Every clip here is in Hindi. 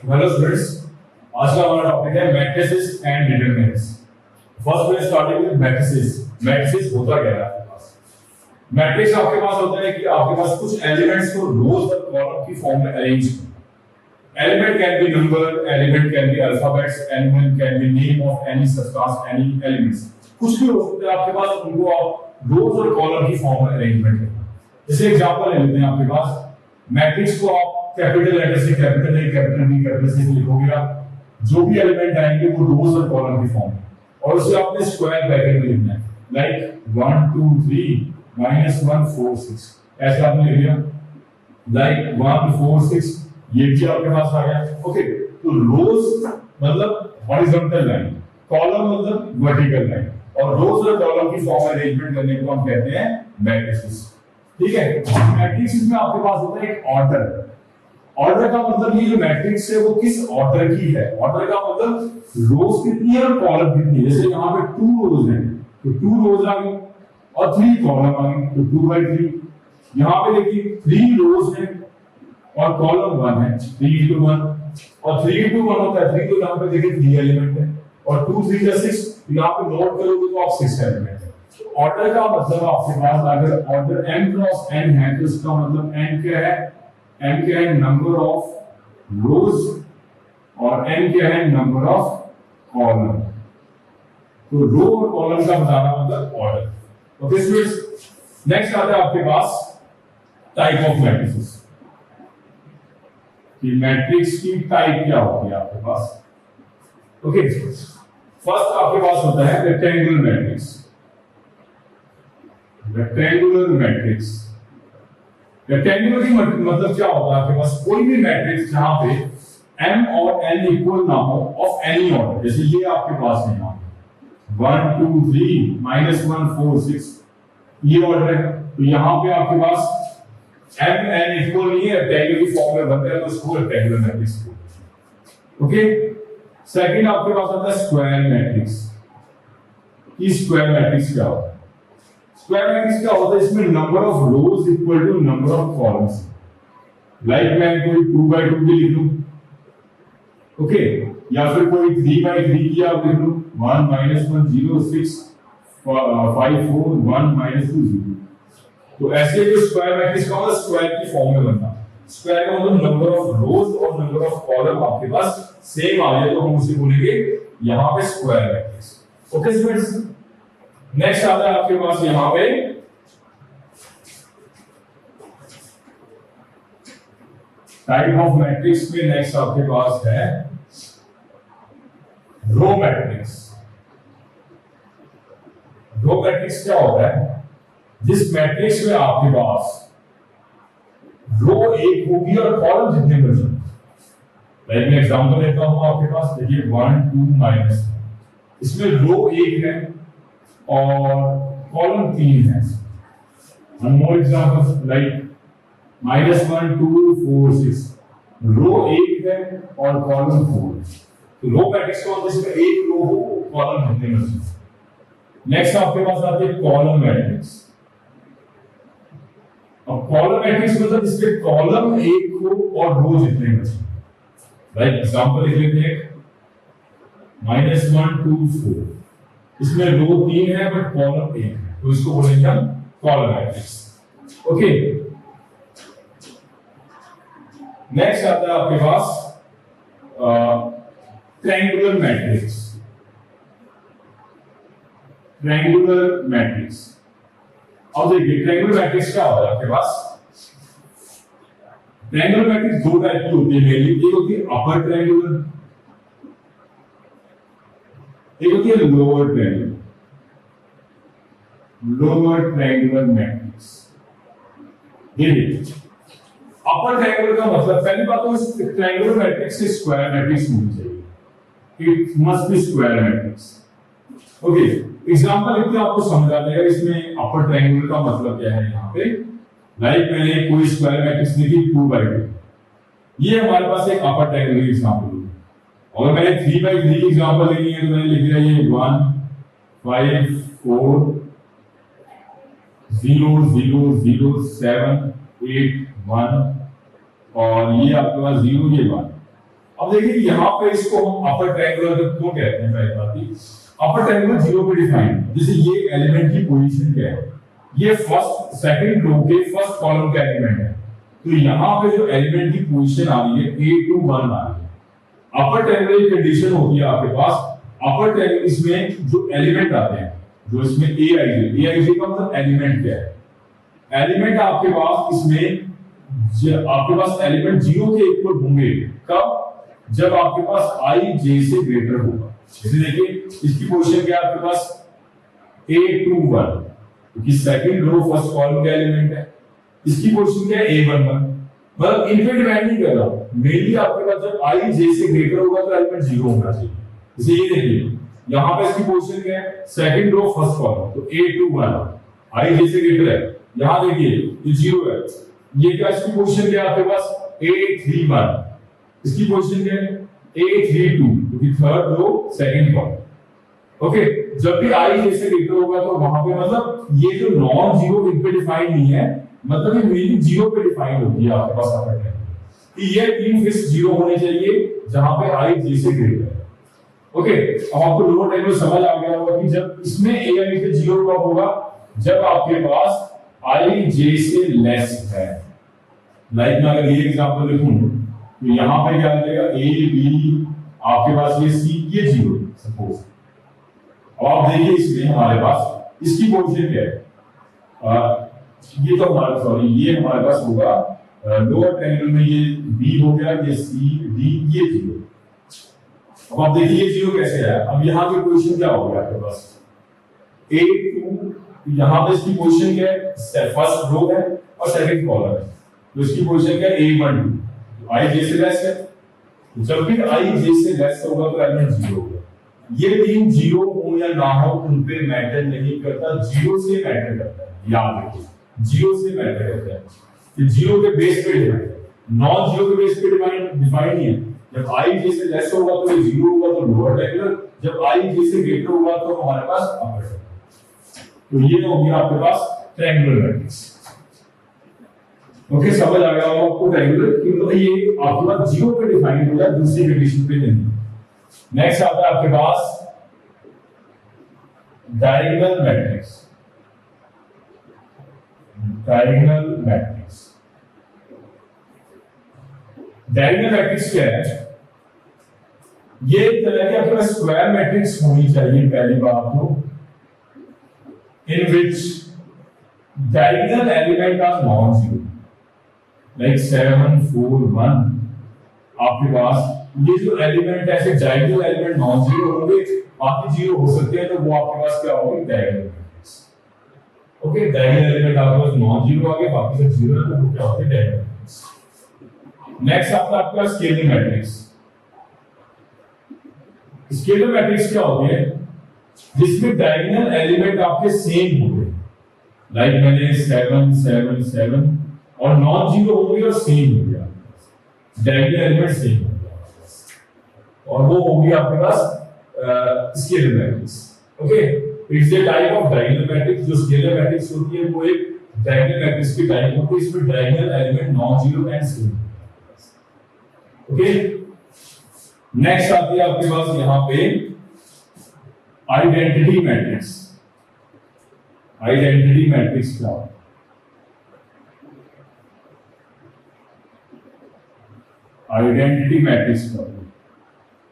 हेलो स्टूडेंट्स, आज का हमारा टॉपिक है matrices and determinants. First we starting with matrices. Matrices होता क्या है आपके पास? मैट्रिक्स आपके पास होता है कि आपके पास कुछ एलिमेंट्स को रोज और कॉलम की फॉर्म में अरेंज करो। Element can be number, element can be alphabets, element can be name of any substance, any elements. कुछ भी हो सकता है आपके पास, उनको आप रोज और कॉलम की फॉर्म में अरेंजमेंट करो। जैसे एग्जांपल ले लेते हैं, आपके पास मैट्रिक्स को आप कैपिटल लेटर से capital A, capital B, capital C लिखोगे आप, जो भी एलिमेंट आएंगे वो रोज और कॉलम की फॉर्म में, और उसे आपने स्क्वायर ब्रैकेट में लिखना है, लाइक 1 2 3 -1 4 6 ऐसे आपने लिख दिया, लाइक 1 4 6 ये भी आपके पास आ गया। ओके, तो रोज मतलब हॉरिजॉन्टल लाइन, कॉलम मतलब वर्टिकल लाइन, और रोज और कॉलम की फॉर्म अरेंजमेंट करने को हम कहते हैं मैट्रिसेस। ठीक है, मैट्रिक्स में आपके पास होता है एक ऑर्डर। ऑर्डर का मतलब ये जो मैट्रिक्स है वो किस ऑर्डर की है। ऑर्डर का मतलब रोज कितनी है और कॉलम कितनी है। जैसे यहाँ पे 2 रोज हैं तो 2 रोज आ गई और 3 कॉलम आ गई तो 2/3। यहाँ पे देखिए 3 रोज हैं और कॉलम 1 है, 3:1, और 3:1 होता है 3, तो यहाँ पे देखिए 3 एलिमेंट है, और 2 3 6, यहाँ पे नोट करोगे तो आप 6 एलिमेंट है। ऑर्डर का मतलब आपके पास अगर ऑर्डर n क्रॉस n है तो इसका मतलब n क्या है, n क्या है नंबर ऑफ रोज, और n क्या है नंबर ऑफ कॉलम। तो रो और कॉलम का बताना मतलब ऑर्डर। ओके स्टूडेंट्स, नेक्स्ट आता है आपके पास टाइप ऑफ मैट्रिसेस, कि मैट्रिक्स की टाइप क्या होती है आपके पास। ओके, फर्स्ट आपके पास होता है rectangular matrix. Rectangular matrix, rectangular की मतलब क्या होता है, आपके पास कोई भी मैट्रिक्स जहां पे m और n इक्वल ना हो ऑफ एनी ऑर्डर। जैसे ये आपके पास है, यहाँ 1 2 3 -1 4 6 ये ऑर्डर है, तो यहाँ पे आपके पास m n इक्वल नहीं है, रेक्टेंगुलर की फॉर्म में बनता है, तो इसको रेक्टेंगुलर मैट्रिक्स बोलते हैं। ओके, सेकंड आपके पास आता है स्क्वायर मैट्रिक्स। कि स्क्वायर मैट्रिक्स क्या होता है? स्क्वायर मैट्रिक्स क्या होता है, इसमें number of rows equal to number of columns. Like मैं कोई 2/2 भी लिख लूं, ओके, या फिर कोई 3/3 की आप लिख लूं, 1 -1 0 6 5 4 1 -2 0। तो ऐसे जो स्क्वायर मैट्रिक्स का मतलब स्क्वायर की फॉर्म में बनता है। स्क्वायर का मतलब नंबर ऑफ रोज और नंबर ऑफ कॉलम आपके पास सेम आ जाए तो हम उसे बोलेंगे यहाँ पे square matrix. Okay students, next आता है आपके पास यहां पे टाइप ऑफ मैट्रिक्स में नेक्स्ट आपके पास है रो मैट्रिक्स। रो मैट्रिक्स क्या होता है, जिस मैट्रिक्स में आपके पास रो एक होगी और कॉलम जितने बचे। लाइक मैं एग्जांपल देता हूं आपके पास, देखिए 1 2 -, इसमें रो एक है और कॉलम 3 है। One more example, like -1 2 4 6 रो एक है और कॉलम 4 है। तो रो मैट्रिक्स का मतलब इसमें एक रो हो, कॉलम कितने बचे। नेक्स्ट आपके पास आती है कॉलम मैट्रिक्स। अब कॉलम मैट्रिक्स मतलब इसके कॉलम एक हो और रो जितने बचे। लाइक एग्जांपल लिख लेते हैं, -1 2 4, इसमें रो 3 है बट कॉलम 1 है, तो इसको बोलेंगे हम कॉलम मैट्रिक्स। ओके, नेक्स्ट आता है आपके पास ट्रायंगुलर मैट्रिक्स। ट्रायंगुलर मैट्रिक्स, अब देखिए ट्रायंगुलर मैट्रिक्स क्या होता है आपके पास। ट्रायंगुलर मैट्रिक्स दो टाइप की होती है मेनली, एक होती है अपर ट्रायंगुलर, एक होती है lower triangular. Lower triangular matrix, देखिए अपर ट्रायंगुलर का मतलब पहली बात तो इस ट्रायंगुलर मैट्रिक्स से स्क्वायर मैट्रिक्स होनी चाहिए, it must B square matrix. Okay, example लिखते हैं, आपको समझ आ जाएगा इसमें अपर ट्रायंगुलर का मतलब क्या है। यहाँ पे लाइक मैंने कोई स्क्वायर मैट्रिक्स लिखी 2/2, ये हमारे पास एक अपर ट्रायंगुलर एग्जांपल है। और मैंने 3/3 की एग्जांपल लेनी है तो मैंने लिख दिया ये 1 5 4 0 0 0 7 8 1, और ये आपके पास 0 ये 1। अब देखिए यहाँ पे इसको हम अपर ट्रायंगुलर क्यों कहते हैं, पहली बात ही अपर ट्रायंगुलर जीरो पे डिफाइंड, जैसे ये एलिमेंट की पोजीशन क्या है, ये फर्स्ट सेकंड रो के फर्स्ट कॉलम का एलिमेंट है, तो यहाँ पे जो एलिमेंट की पोजीशन आ रही है A21 आ रही है। अपर ट्रायंगुलर कंडीशन होती है आपके पास, अपर ट्रायंगुलर इसमें जो एलिमेंट आते हैं, जो इसमें AIJ का मतलब एलिमेंट क्या है, एलिमेंट आपके पास इसमें आपके पास एलिमेंट जीरो के इक्वल होंगे कब, जब आपके पास IJ से ग्रेटर होगा। जैसे देखिए इसकी पोजीशन क्या है आपके पास A21, क्योंकि सेकंड रो फर्स्ट कॉलम का एलिमेंट है, इसकी पोजीशन क्या है A11, मतलब इन पे डिपेंड नहीं कर रहा, मेनली आपके पास जब IJ से ग्रेटर होगा तो एलिमेंट जीरो होना चाहिए। जैसे ये देखिए यहाँ पे इसकी पोजीशन क्या है, सेकंड रो फर्स्ट कॉलम, तो A21 IJ से ग्रेटर है, यहाँ देखिए ये जीरो है, ये क्या इसकी पोजीशन क्या है आपके पास A31, इसकी पोजीशन क्या है A32, क्योंकि third row second column. Okay, जब भी IJ से ग्रेटर होगा तो वहां पे मतलब ये जो नॉन जीरो इन पे डिफाइन नहीं है, मतलब ये मेनली जीरो पे डिफाइन होती है आपके पास अपर ट्रायंगुलर कि ये तीन फिक्स जीरो होने चाहिए जहां पे IJ से ग्रेटर है। ओके, अब आपको लोअर ट्रायंगुलर समझ आ गया होगा कि जब इसमें AI से जीरो कब होगा, जब आपके पास IJ से लेस है। लाइक मैं अगर ये एग्जांपल लिखूं तो यहां पे क्या आ जाएगा AB, आपके पास ये C, ये जीरो सपोज। अब आप देखिए इसमें हमारे पास इसकी पोजीशन क्या है, ये तो हमारा सॉरी ये हमारे पास होगा लोअर ट्रायंगल में ये B हो गया, ये C D, ये जीरो। अब आप देखिए ये जीरो कैसे आया, अब यहाँ की पोजीशन क्या हो गया आपके पास A2, यहाँ पे इसकी पोजीशन क्या है, फर्स्ट रो है और सेकंड कॉलम है, तो इसकी पोजीशन क्या है A12, IJ से लेस है, जब भी IJ से लेस होगा तो एलिमेंट जीरो होगा। ये तीन जीरो हो या ना हो उन पे मैटर नहीं करता, जीरो से मैटर करता है, याद रखिए जीरो से मैटर करता है, ये जीरो के बेस पे डिफाइन है, नॉन जीरो के बेस पे डिफाइन नहीं है। जब IJ से लेस होगा तो ये जीरो होगा तो लोअर ट्रायंगुलर, जब IJ से ग्रेटर होगा तो हमारे पास अपर ट्रायंगुलर। तो ये हो गया आपके पास ट्रायंगुलर मैट्रिक्स। ओके, समझ आ गया होगा आपको ट्रायंगुलर कि मतलब ये आपके पास जीरो पे डिफाइन हो गया, दूसरी कंडीशन पे नहीं। नेक्स्ट आता है आपके पास diagonal matrix. Diagonal matrix, diagonal matrix क्या है, ये तरह की आपके पास स्क्वायर मैट्रिक्स होनी चाहिए पहली बात तो, in which diagonal element are non zero, like 7 4 1। आपके पास ये जो एलिमेंट है ऐसे डायगोनल एलिमेंट नॉन जीरो होंगे, बाकी जीरो हो सकते हैं, तो वो आपके पास क्या होगी diagonal matrix. Okay, diagonal element आपके पास नॉन जीरो आ गए, बाकी सब जीरो है, तो वो क्या होते हैं डायगोनल मैट्रिक्स। नेक्स्ट आता है आपका स्केलर मैट्रिक्स। स्केलर मैट्रिक्स क्या होती है, जिसमें डायगोनल एलिमेंट आपके सेम होंगे, लाइक मैंने 7 7 7 और नॉन जीरो होंगे और सेम हो गया, डायगोनल एलिमेंट सेम हो गया, और वो होगी आपके पास scalar matrix. Okay, it's a type of diagonal matrix. जो स्केलर मैट्रिक्स होती है वो एक डायगोनल मैट्रिक्स की टाइप होती है, इसमें diagonal element non zero and same. Okay, next आती है आपके पास यहां पे आइडेंटिटी मैट्रिक्स। आइडेंटिटी मैट्रिक्स क्या है, आइडेंटिटी मैट्रिक्स क्या है,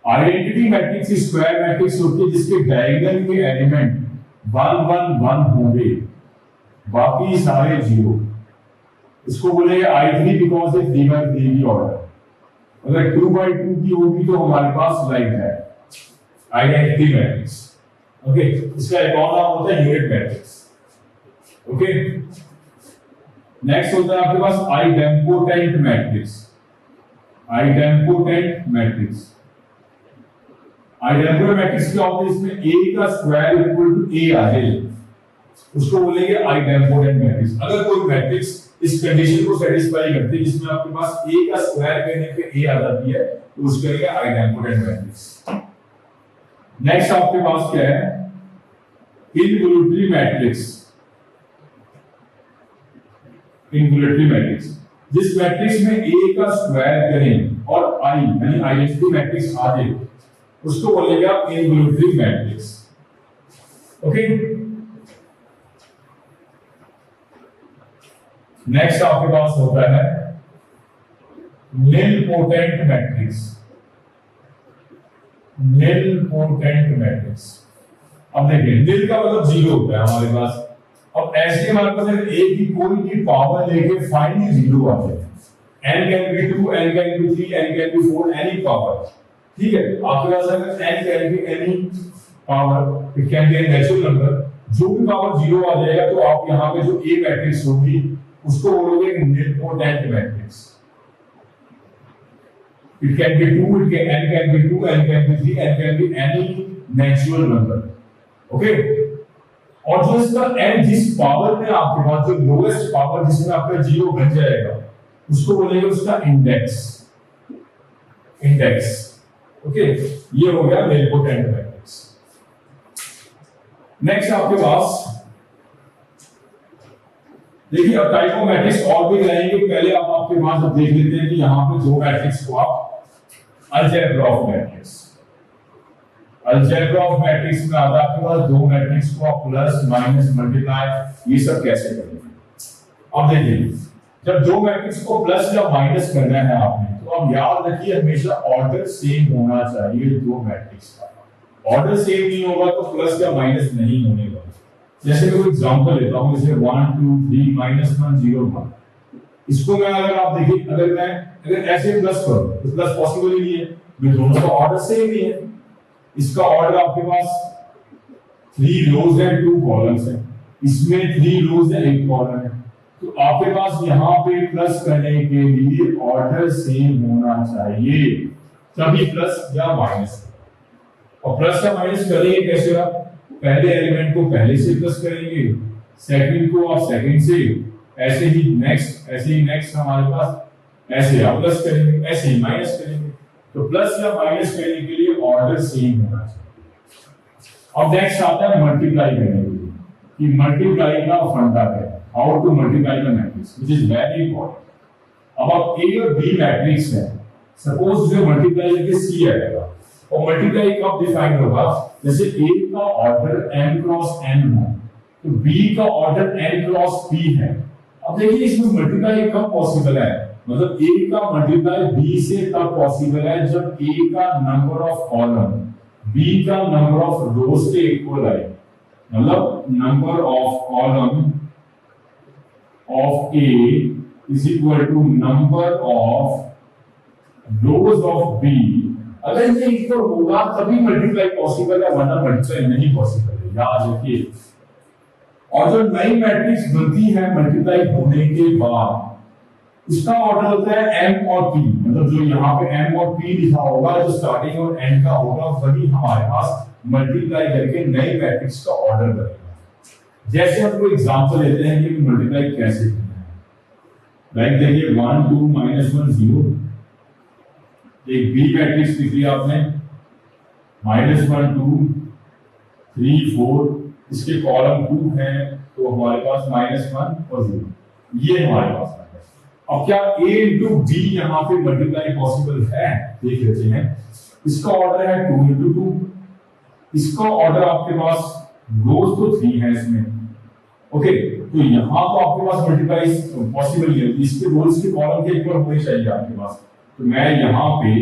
आइडेंटिटी मैट्रिक्स स्क्वायर मैट्रिक्स होती है जिसके डायगोनल के एलिमेंट 1 1 1 होंगे, बाकी सारे जीरो। इसको बोलेंगे I3 बिकॉज इट फिगर देगी ऑर्डर। अगर 2/2 की होगी तो हमारे पास लाइक है आइडेंटिटी मैट्रिक्स। ओके, इसका एक और नाम होता है यूनिट मैट्रिक्स। ओके, नेक्स्ट होता है आपके पास idempotent matrix. Idempotent matrix, idempotent matrix क्या होता है, इसमें A का स्क्वायर इक्वल टू A आ जाए, उसको बोलेंगे आइडेम्पोटेंट मैट्रिक्स। अगर कोई मैट्रिक्स इस कंडीशन को सेटिस्फाई करती है जिसमें आपके पास A का स्क्वायर करने पे A आ जाती है, तो उसको कहेंगे आइडेम्पोटेंट मैट्रिक्स। नेक्स्ट आपके पास क्या है, इनवॉल्यूटरी मैट्रिक्स। इनवॉल्यूटरी मैट्रिक्स, जिस मैट्रिक्स में A का स्क्वायर करें और आई यानी आइडेंटिटी मैट्रिक्स आ जाए उसको बोलेंगे आप इनवॉल्यूटरी मैट्रिक्स। ओके, नेक्स्ट आपके पास होता है निलपोटेंट मैट्रिक्स। निलपोटेंट मैट्रिक्स, अब देखिए निल का मतलब जीरो होता है हमारे पास। अब ऐसे हमारे पास एक ही कोई भी पावर लेके फाइनली जीरो आ जाए, n can be 2, n can be 3, n can be 4, any power, ठीक है। आपके पास अगर n can be any power, it can be a natural number, जो भी पावर जीरो आ जाएगा तो आप यहाँ पे जो ए मैट्रिक्स होगी उसको बोलोगे nilpotent matrix. It can be 2, n can be 2, n can be 3, n can be any natural number. Okay? और जो इसका n जिस पावर में आपके पास जो लोएस्ट पावर जिसमें आपका जीरो बन जाएगा उसको बोलेंगे उसका इंडेक्स। इंडेक्स, ओके, ये हो गया निलपोटेंट मैट्रिक्स। नेक्स्ट आपके पास देखिए अब टाइप ऑफ मैट्रिक्स और भी रहेंगे, पहले आप आपके पास अब देख लेते हैं कि यहाँ पे दो मैट्रिक्स को आप algebra of matrix, algebra of matrix में आता है आपके पास दो मैट्रिक्स को आप प्लस माइनस मल्टीप्लाई ये सब कैसे करेंगे। अब देखिए जब दो मैट्रिक्स को प्लस या माइनस करना है आपने तो अब याद रखिए हमेशा ऑर्डर सेम होना चाहिए दो मैट्रिक्स का। ऑर्डर सेम नहीं होगा तो प्लस या माइनस नहीं होने वाला। जैसे मैं कोई एग्जांपल लेता हूं, जैसे 1 2 3 -1 0 1, इसको मैं अगर आप देखिए अगर ऐसे प्लस करो तो प्लस पॉसिबल ही नहीं है, ये दोनों का ऑर्डर सेम ही है। इसका ऑर्डर आपके पास 3 रोज है 2 कॉलम्स है, इसमें 3 रोज है 1 कॉलम है, तो आपके पास यहाँ पे प्लस करने के लिए ऑर्डर सेम होना चाहिए तभी प्लस या माइनस। और प्लस या माइनस करेंगे कैसे आप, पहले एलिमेंट को पहले से प्लस करेंगे, सेकंड को आप सेकंड से, ऐसे ही नेक्स्ट हमारे पास ऐसे आप प्लस करेंगे, ऐसे ही माइनस करेंगे। तो प्लस या माइनस करने के लिए ऑर्डर सेम होना चाहिए। अब नेक्स्ट आता है मल्टीप्लाई करने के लिए कि मल्टीप्लाई का फंडा है, how to multiply the matrix which is very important. अब आप ए और बी मैट्रिक्स है, सपोज जो मल्टीप्लाई करके सी आएगा और मल्टीप्लाई कब डिफाइन होगा, जैसे ए का ऑर्डर n क्रॉस n है तो b का ऑर्डर n क्रॉस p है। अब देखिए इसमें मल्टीप्लाई कब पॉसिबल है, मतलब a का मल्टीप्लाई b से तब पॉसिबल है जब a का नंबर ऑफ कॉलम b का नंबर ऑफ रोज के इक्वल आए, मतलब number of column of a is equal to number of rows of b। अगर ये इक्वल होगा तभी मल्टीप्लाई पॉसिबल है, वरना मल्टीप्लाई नहीं पॉसिबल है, याद रखिए। और जो नई मैट्रिक्स बनती है मल्टीप्लाई होने के बाद उसका ऑर्डर होता है m और p, मतलब जो यहाँ पे m और p लिखा होगा जो स्टार्टिंग और एंड का होगा वही हमारे पास मल्टीप्लाई करके नई मैट्रिक्स का ऑर्डर बनेगा। जैसे हम कोई एग्जांपल लेते हैं कि मल्टीप्लाई कैसे करना है, लाइक देखिए 1 2 -1 0, एक बी मैट्रिक्स लिख लिया आपने -1 2 3 4, इसके कॉलम 2 है तो हमारे पास -1 और 0, ये हमारे पास है। अब क्या a इंटू बी यहाँ पे मल्टीप्लाई पॉसिबल है, देख लेते हैं। इसका ऑर्डर है 2 इंटू 2, इसका ऑर्डर आपके पास रोज तो 3 है इसमें, ओके, तो यहाँ तो आपके पास मल्टीप्लाई पॉसिबल नहीं है, इसके रोज के कॉलम के इक्वल होने चाहिए आपके पास। तो मैं यहाँ पे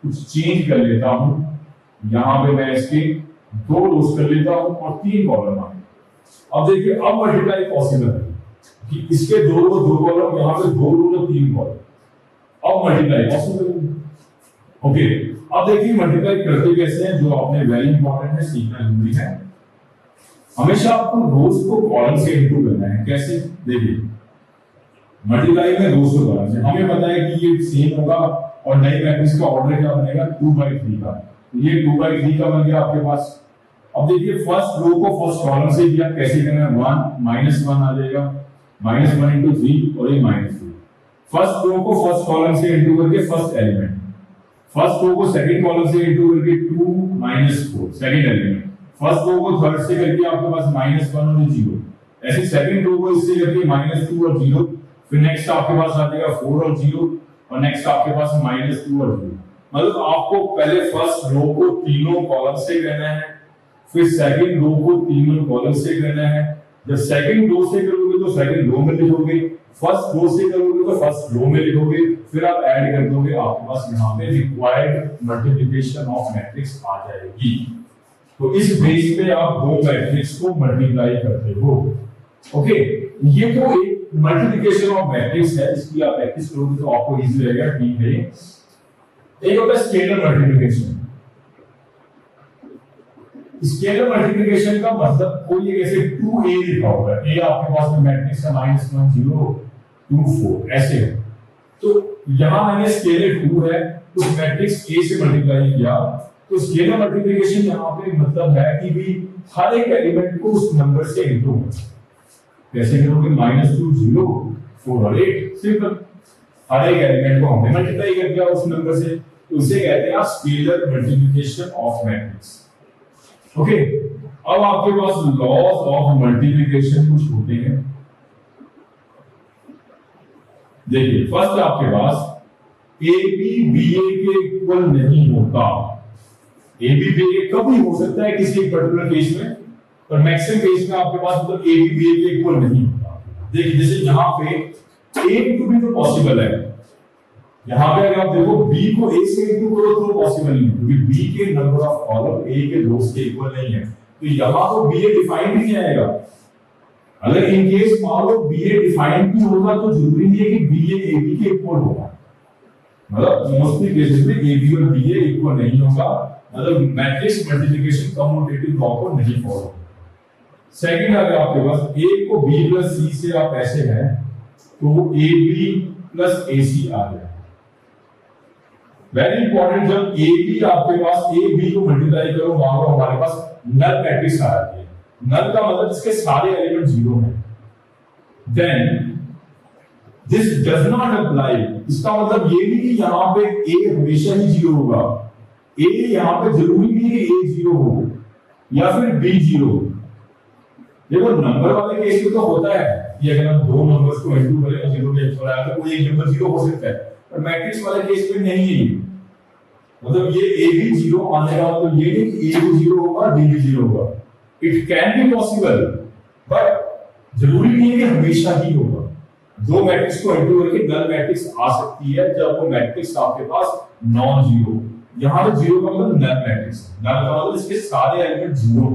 कुछ चेंज कर लेता हूँ, यहाँ पे मैं इसके 2 रोज कर लेता हूँ और 3 कॉलम आ गए। अब देखिए अब मल्टीप्लाई पॉसिबल है कि इसके 2 रो 2 कॉलम, यहाँ पे 2 रो 3 कॉलम, अब मल्टीप्लाई पॉसिबल है। ओके, अब देखिए मल्टीप्लाई करते कैसे हैं, जो आपने वेरी इंपॉर्टेंट है, सीखना जरूरी है। हमेशा आपको रोज को कॉलम से इनटू करना है। कैसे, देखिए मल्टीप्लाई में रोज को कॉलम से, हमें पता है कि ये सेम होगा और नई मैट्रिक्स का ऑर्डर क्या बनेगा 2/3 का, ये 2/3 का बन गया आपके पास। अब देखिए फर्स्ट रो को फर्स्ट कॉलम से दिया, कैसे करना है, 1 -1 आ जाएगा, -1 इंटू 3 और ये -2। फर्स्ट रो को फर्स्ट कॉलम से इंटू करके फर्स्ट एलिमेंट, फर्स्ट रो को सेकंड कॉलम से इंटू करके 2 -4 सेकंड एलिमेंट, फर्स्ट रो को थर्ड से करके आपके पास -1 और 0, ऐसे सेकंड रो को इससे करके -2 और 0, फिर नेक्स्ट आपके पास आ जाएगा 4 और 0 और नेक्स्ट आपके पास -2 और 0। मतलब आपको पहले फर्स्ट रो को तीनों कॉलम से करना है, फिर सेकंड रो को तीनों कॉलम से करना है। जब सेकंड रो से करोगे तो सेकंड रो में लिखोगे, फर्स्ट रो से करोगे तो फर्स्ट रो में लिखोगे, फिर आप ऐड कर दोगे, आपके पास यहाँ पे रिक्वायर्ड मल्टीप्लिकेशन ऑफ मैट्रिक्स आ जाएगी। तो इस बेस पे आप दो मैट्रिक्स को मल्टीप्लाई करते हो। ओके, ये तो एक मल्टीप्लिकेशन ऑफ मैट्रिक्स है, इसकी आप प्रैक्टिस करोगे तो आपको इजी रहेगा। ठीक है, एक होता है स्केलर मल्टीप्लिकेशन। स्केलर मल्टीप्लिकेशन का मतलब कोई एक ऐसे 2a लिखा होगा, a आपके पास में मैट्रिक्स है -1 0 2 4 ऐसे है, तो यहां मैंने स्केलर 2 है, उस मैट्रिक्स a से मल्टीप्लाई किया, तो स्केलर मल्टीप्लिकेशन यहां पे मतलब है कि भी हर एक एलिमेंट को उस नंबर से इंटू कैसे करोगे, -2 0 4 और 8, सिंपल। हर एक एलिमेंट को हमने मल्टीप्लाई कर दिया उस नंबर से, तो उसे कहते हैं scalar multiplication of matrix. Okay, अब आपके पास लॉज ऑफ मल्टीप्लिकेशन कुछ होते हैं। देखिए, फर्स्ट आपके पास ए बी बी ए के इक्वल नहीं होता। ए बी बी ए कभी हो सकता है किसी एक पर्टिकुलर केस में, पर मैक्सिमम केस में आपके पास मतलब ए बी बी ए के इक्वल नहीं होता। देखिए, जैसे यहां पे ए टू बी तो पॉसिबल है, यहां पे अगर आप देखो b को a से इंटू करो तो पॉसिबल नहीं, क्योंकि b के नंबर ऑफ कॉलम a के रोज के इक्वल नहीं है, तो यहां तो ba डिफाइंड नहीं आएगा। अगर इन केस मान लो ba डिफाइंड भी होगा तो जरूरी नहीं है कि ba ab के इक्वल होगा, मतलब मोस्टली केसेस में ab और ba इक्वल नहीं होगा, मतलब मैट्रिक्स मल्टीप्लिकेशन कम्यूटेटिव लॉ को नहीं फॉलो। सेकंड, अगर आपके पास a को b + c से आप ऐसे हैं तो ab + ac आ गया। वेरी इंपॉर्टेंट, जब ए बी आपके पास ए बी को मल्टीप्लाई करो वहां पर हमारे पास नल मैट्रिक्स आ जाती है। नल का मतलब इसके सारे एलिमेंट जीरो हैं। Then this does not apply, इसका मतलब ये नहीं कि यहां पे ए हमेशा ही जीरो होगा। ए यहां पे जरूरी नहीं है कि ए जीरो हो या फिर बी जीरो। देखो, नंबर वाले केस में तो होता है कि अगर हम दो नंबर्स को इंटू करें तो जीरो के इक्वल आए तो कोई एक नंबर जीरो हो सकता है, पर मैट्रिक्स वाले केस में नहीं है। मतलब ये a भी जीरो आने का मतलब ये नहीं कि a भी जीरो होगा b भी जीरो होगा। It can be possible, but जरूरी नहीं है कि हमेशा ही होगा। दो मैट्रिक्स को इंटू करके नल मैट्रिक्स आ सकती है जब वो मैट्रिक्स आपके पास नॉन जीरो। यहां पे जीरो का मतलब नल मैट्रिक्स, नल का मतलब इसके सारे एलिमेंट जीरो।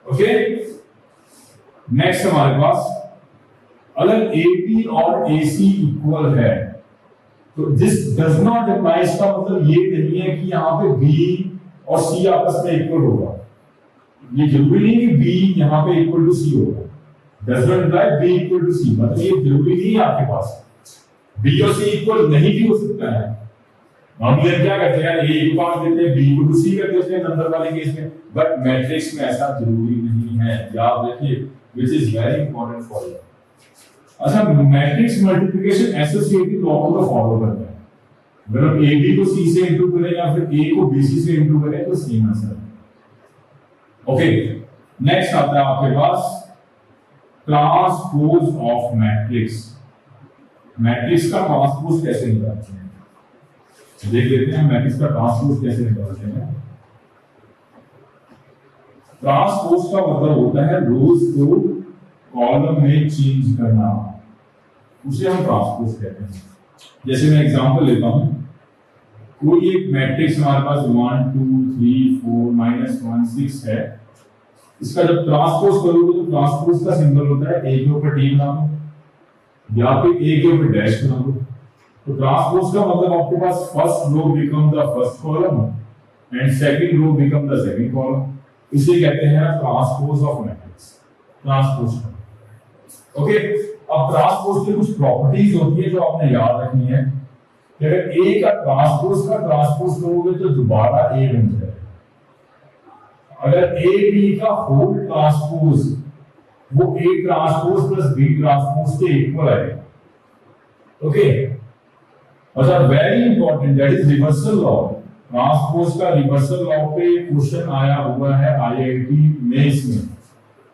ओके, नेक्स्ट हमारे पास अगर AP और AC इक्वल है तो दिस डज नॉट अप्लाई, इसका मतलब ये नहीं है कि यहाँ पे B और C आपस में इक्वल होगा। ये जरूरी नहीं कि B यहाँ पे इक्वल टू C होगा। Does not apply B equal to C, मतलब ये जरूरी नहीं है आपके पास B और C इक्वल नहीं भी हो सकता है। हम ये क्या करते हैं, A को मान देते हैं, B इक्वल टू C कर देते हैं नंबर वाले केस में, बट मैट्रिक्स में ऐसा जरूरी नहीं है। याद रखिए, which is very important for you. अच्छा, मैट्रिक्स मल्टीप्लिकेशन एसोसिएटिव लॉ को फॉलो करता है। अगर हम ए बी को सी से इंटू करें या फिर ए को बी सी से इंटू करें तो सेम आंसर है। ओके, नेक्स्ट आता है आपके पास ट्रांसपोज ऑफ मैट्रिक्स। मैट्रिक्स का ट्रांसपोज कैसे निकालते हैं, देख लेते हैं। मैट्रिक्स का ट्रांसपोज कैसे निकालते हैं। ट्रांसपोज का मतलब होता है रोज को कॉलम में चेंज करना, उसे हम ट्रांसपोज कहते हैं। जैसे मैं एग्जांपल लेता हूं, कोई एक मैट्रिक्स हमारे पास 1 2 3 4 -1 6 है। इसका जब ट्रांसपोज करोगे तो ट्रांसपोज का सिंबल होता है ए के ऊपर टी बना दो या फिर ए के ऊपर डैश बना दो। तो ट्रांसपोज का मतलब आपके पास first row become the first column and second row become the second column. इसे कहते हैं transpose of matrix, transpose. Okay, अब ट्रांसपोज की कुछ प्रॉपर्टीज होती है जो आपने याद रखनी है। अगर ए का ट्रांसपोज करोगे तो दोबारा ए बन जाएगा। अगर ए बी का होल ट्रांसपोज वो A transpose plus B transpose के इक्वल है। ओके, अच्छा, very important, that is reversal law. Transpose का रिवर्सल लॉ पे क्वेश्चन आया हुआ है IIT मेंस में।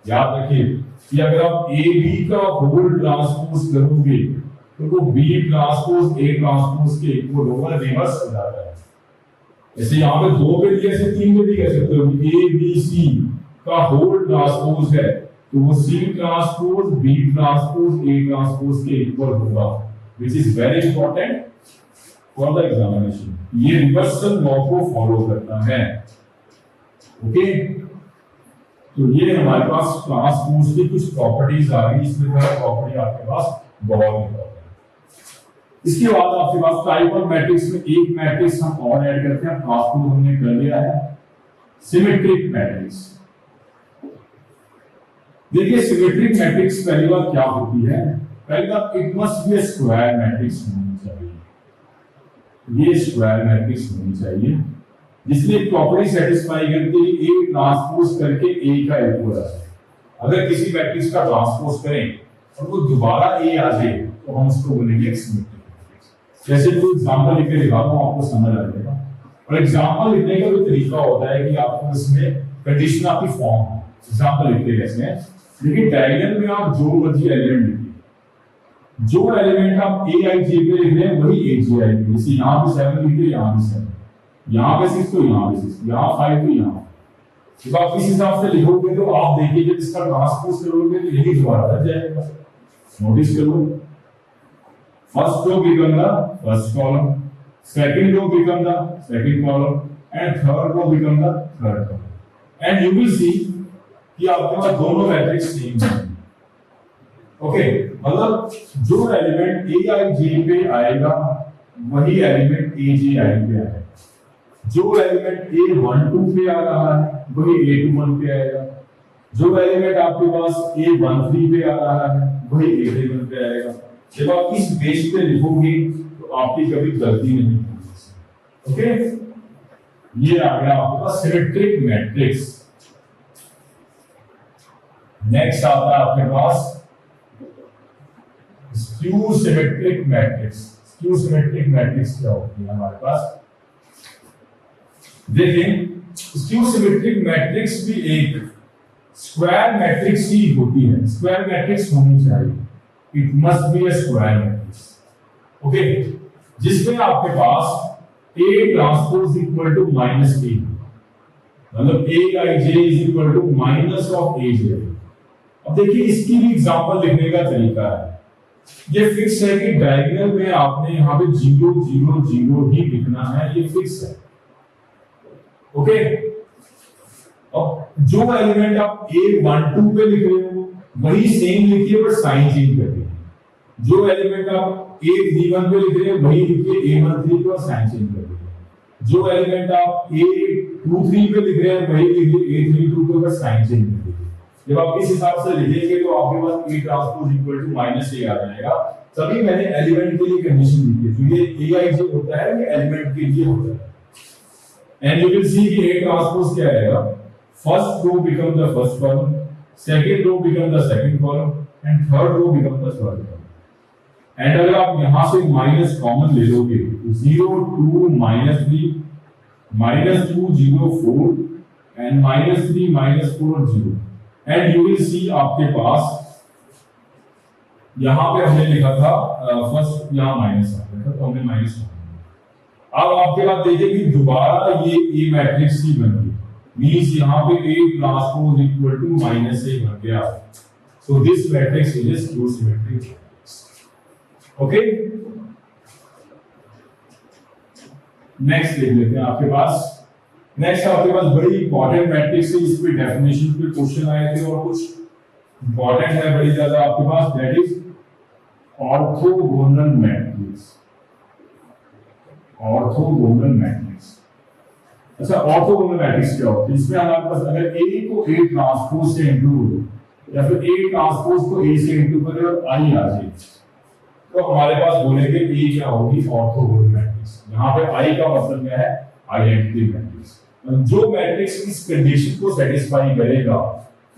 याद रखिए कि अगर आप ए बी का होल ट्रांसपोज करोगे तो वो बी ट्रांसपोज ए ट्रांसपोज के इक्वल होगा, रिवर्स हो जाता है। जैसे यहाँ पे 2 पे दिया, ऐसे 3 पे भी कह सकते हो, ए बी सी का होल ट्रांसपोज है तो वो C transpose B transpose A transpose के इक्वल होगा, which is very important for the examination। ये रिवर्सल लॉ को फॉलो करता है। ओके, तो ये हमारे पास ट्रांसपोज की कुछ प्रॉपर्टीज आ गई। इसमें प्रॉपर्टी आपके पास बहुत इंपॉर्टेंट है। इसके बाद आपके पास टाइप ऑफ मैट्रिक्स में एक मैट्रिक्स हम और ऐड करते हैं। ट्रांसपोज हमने कर लिया है, सिमेट्रिक मैट्रिक्स। देखिए सिमेट्रिक मैट्रिक्स पहली बात क्या होती है, पहली बात it must B square matrix होनी चाहिए। ये स्क्वायर मैट्रिक्स होनी चाहिए जिसमें प्रॉपर्टी सेटिस्फाई करती है ए ट्रांसपोज करके ए का इक्वल आ जाए। अगर किसी मैट्रिक्स का ट्रांसपोज करें और वो दोबारा ए आ जाए तो हम उसको बोलेंगे सिमेट्रिक मैट्रिक्स। जैसे कोई एग्जांपल लिख के दिखाता हूं, आपको समझ आ जाएगा। और एग्जांपल लिखने का भी तरीका होता है कि आपको इसमें कंडीशन आपकी फॉर्म है। एग्जांपल लिखते कैसे हैं, लेकिन डायग्राम में आप जो मर्जी एलिमेंट लिखिए, जो एलिमेंट आप ए आई जे पे लिख रहे हैं वही ए जे आई पे। जैसे यहाँ पे 7 लिखिए, यहाँ भी 7, यहाँ पे 6 तो यहाँ पे 6, यहाँ 5 तो यहाँ। जब आप इस हिसाब से लिखोगे तो आप देखिए जब इसका ट्रांसपोज करोगे तो यही दोबारा रह जाएगा। नोटिस करो, first row become the first column, second row become the second column and third row become the third column. And you will see कि आपके पास दोनों मैट्रिक्स सेम हैं। ओके, मतलब जो एलिमेंट ए आई जे पे आएगा वही एलिमेंट ए जे आई पे आएगा। जो एलिमेंट A12 पे आ रहा है वही A21 पे आएगा। जो एलिमेंट आपके पास A13 पे आ रहा है वही A31 पे आएगा। जब आप इस बेस पे लिखोगे तो आपकी कभी गलती नहीं होगी। ओके, ये आ गया आपके पास सिमेट्रिक मैट्रिक्स। नेक्स्ट आता है आपके पास skew symmetric matrix. Skew symmetric matrix क्या होती है हमारे पास, देखें स्क्यू सिमेट्रिक मैट्रिक्स भी एक स्क्वायर मैट्रिक्स ही होती है। स्क्वायर मैट्रिक्स होनी चाहिए, it must be a square matrix. Okay, जिसमें आपके पास A transpose equal to minus A, मतलब A I J is equal to minus of A J। अब देखिए इसकी भी एग्जांपल लिखने का तरीका है। ये फिक्स है कि डायगोनल में आपने यहाँ पे 0 0 0 ही लिखना है, ये फिक्स है। ओके, अब जो एलिमेंट आप A12 पे लिख रहे हो वही सेम लिखिए पर साइन चेंज कर दीजिए। जो एलिमेंट आप A31 पे लिख रहे हो वही लिखिए A13 पे और साइन चेंज कर दीजिए। जो एलिमेंट आप A23 पे लिख रहे हैं वही लिखिए A32 पे और साइन चेंज कर दीजिए। जब आप इस हिसाब से लिखेंगे तो आपके पास A transpose equal to minus A आ जाएगा। तभी मैंने एलिमेंट के लिए कंडीशन लिखी है। तो ये A आई जे होता है, ये एलिमेंट के लिए होता है। And you will see कि A ट्रांसपोज क्या आएगा, first row become the first column, second row become the second column, and third row become the third column. And अगर आप यहाँ से माइनस कॉमन ले लोगे 0 2 -3 -2 0 4 and -3 -4 0, and you will see आपके पास यहाँ पे हमने लिखा था फर्स्ट, यहाँ माइनस आ गया था तो हमने माइनस। अब आपके पास देखिए कि दोबारा ये ए मैट्रिक्स ही बन गई, मींस यहाँ पे A transpose equal to minus A बन गया। So this matrix is a skew symmetric matrix. Okay, next देख लेते हैं आपके पास। नेक्स्ट आपके पास बड़ी इंपॉर्टेंट मैट्रिक्स है, इस पे डेफिनेशन पे क्वेश्चन आए थे और कुछ इंपॉर्टेंट है बड़ी ज्यादा आपके पास, that is orthogonal matrix. Orthogonal matrix. अच्छा, ऑर्थोगोनल मैट्रिक्स क्या होती है, इसमें हमारे पास अगर A को A ट्रांसपोज से इंटू करो या फिर A ट्रांसपोज को A से इंटू करे और I आ जाए तो हमारे पास बोलेंगे A क्या होगी, ऑर्थोगोनल मैट्रिक्स। यहाँ पे I का मतलब क्या है, आइडेंटिटी मैट्रिक्स। जो मैट्रिक्स इस कंडीशन को सेटिस्फाई करेगा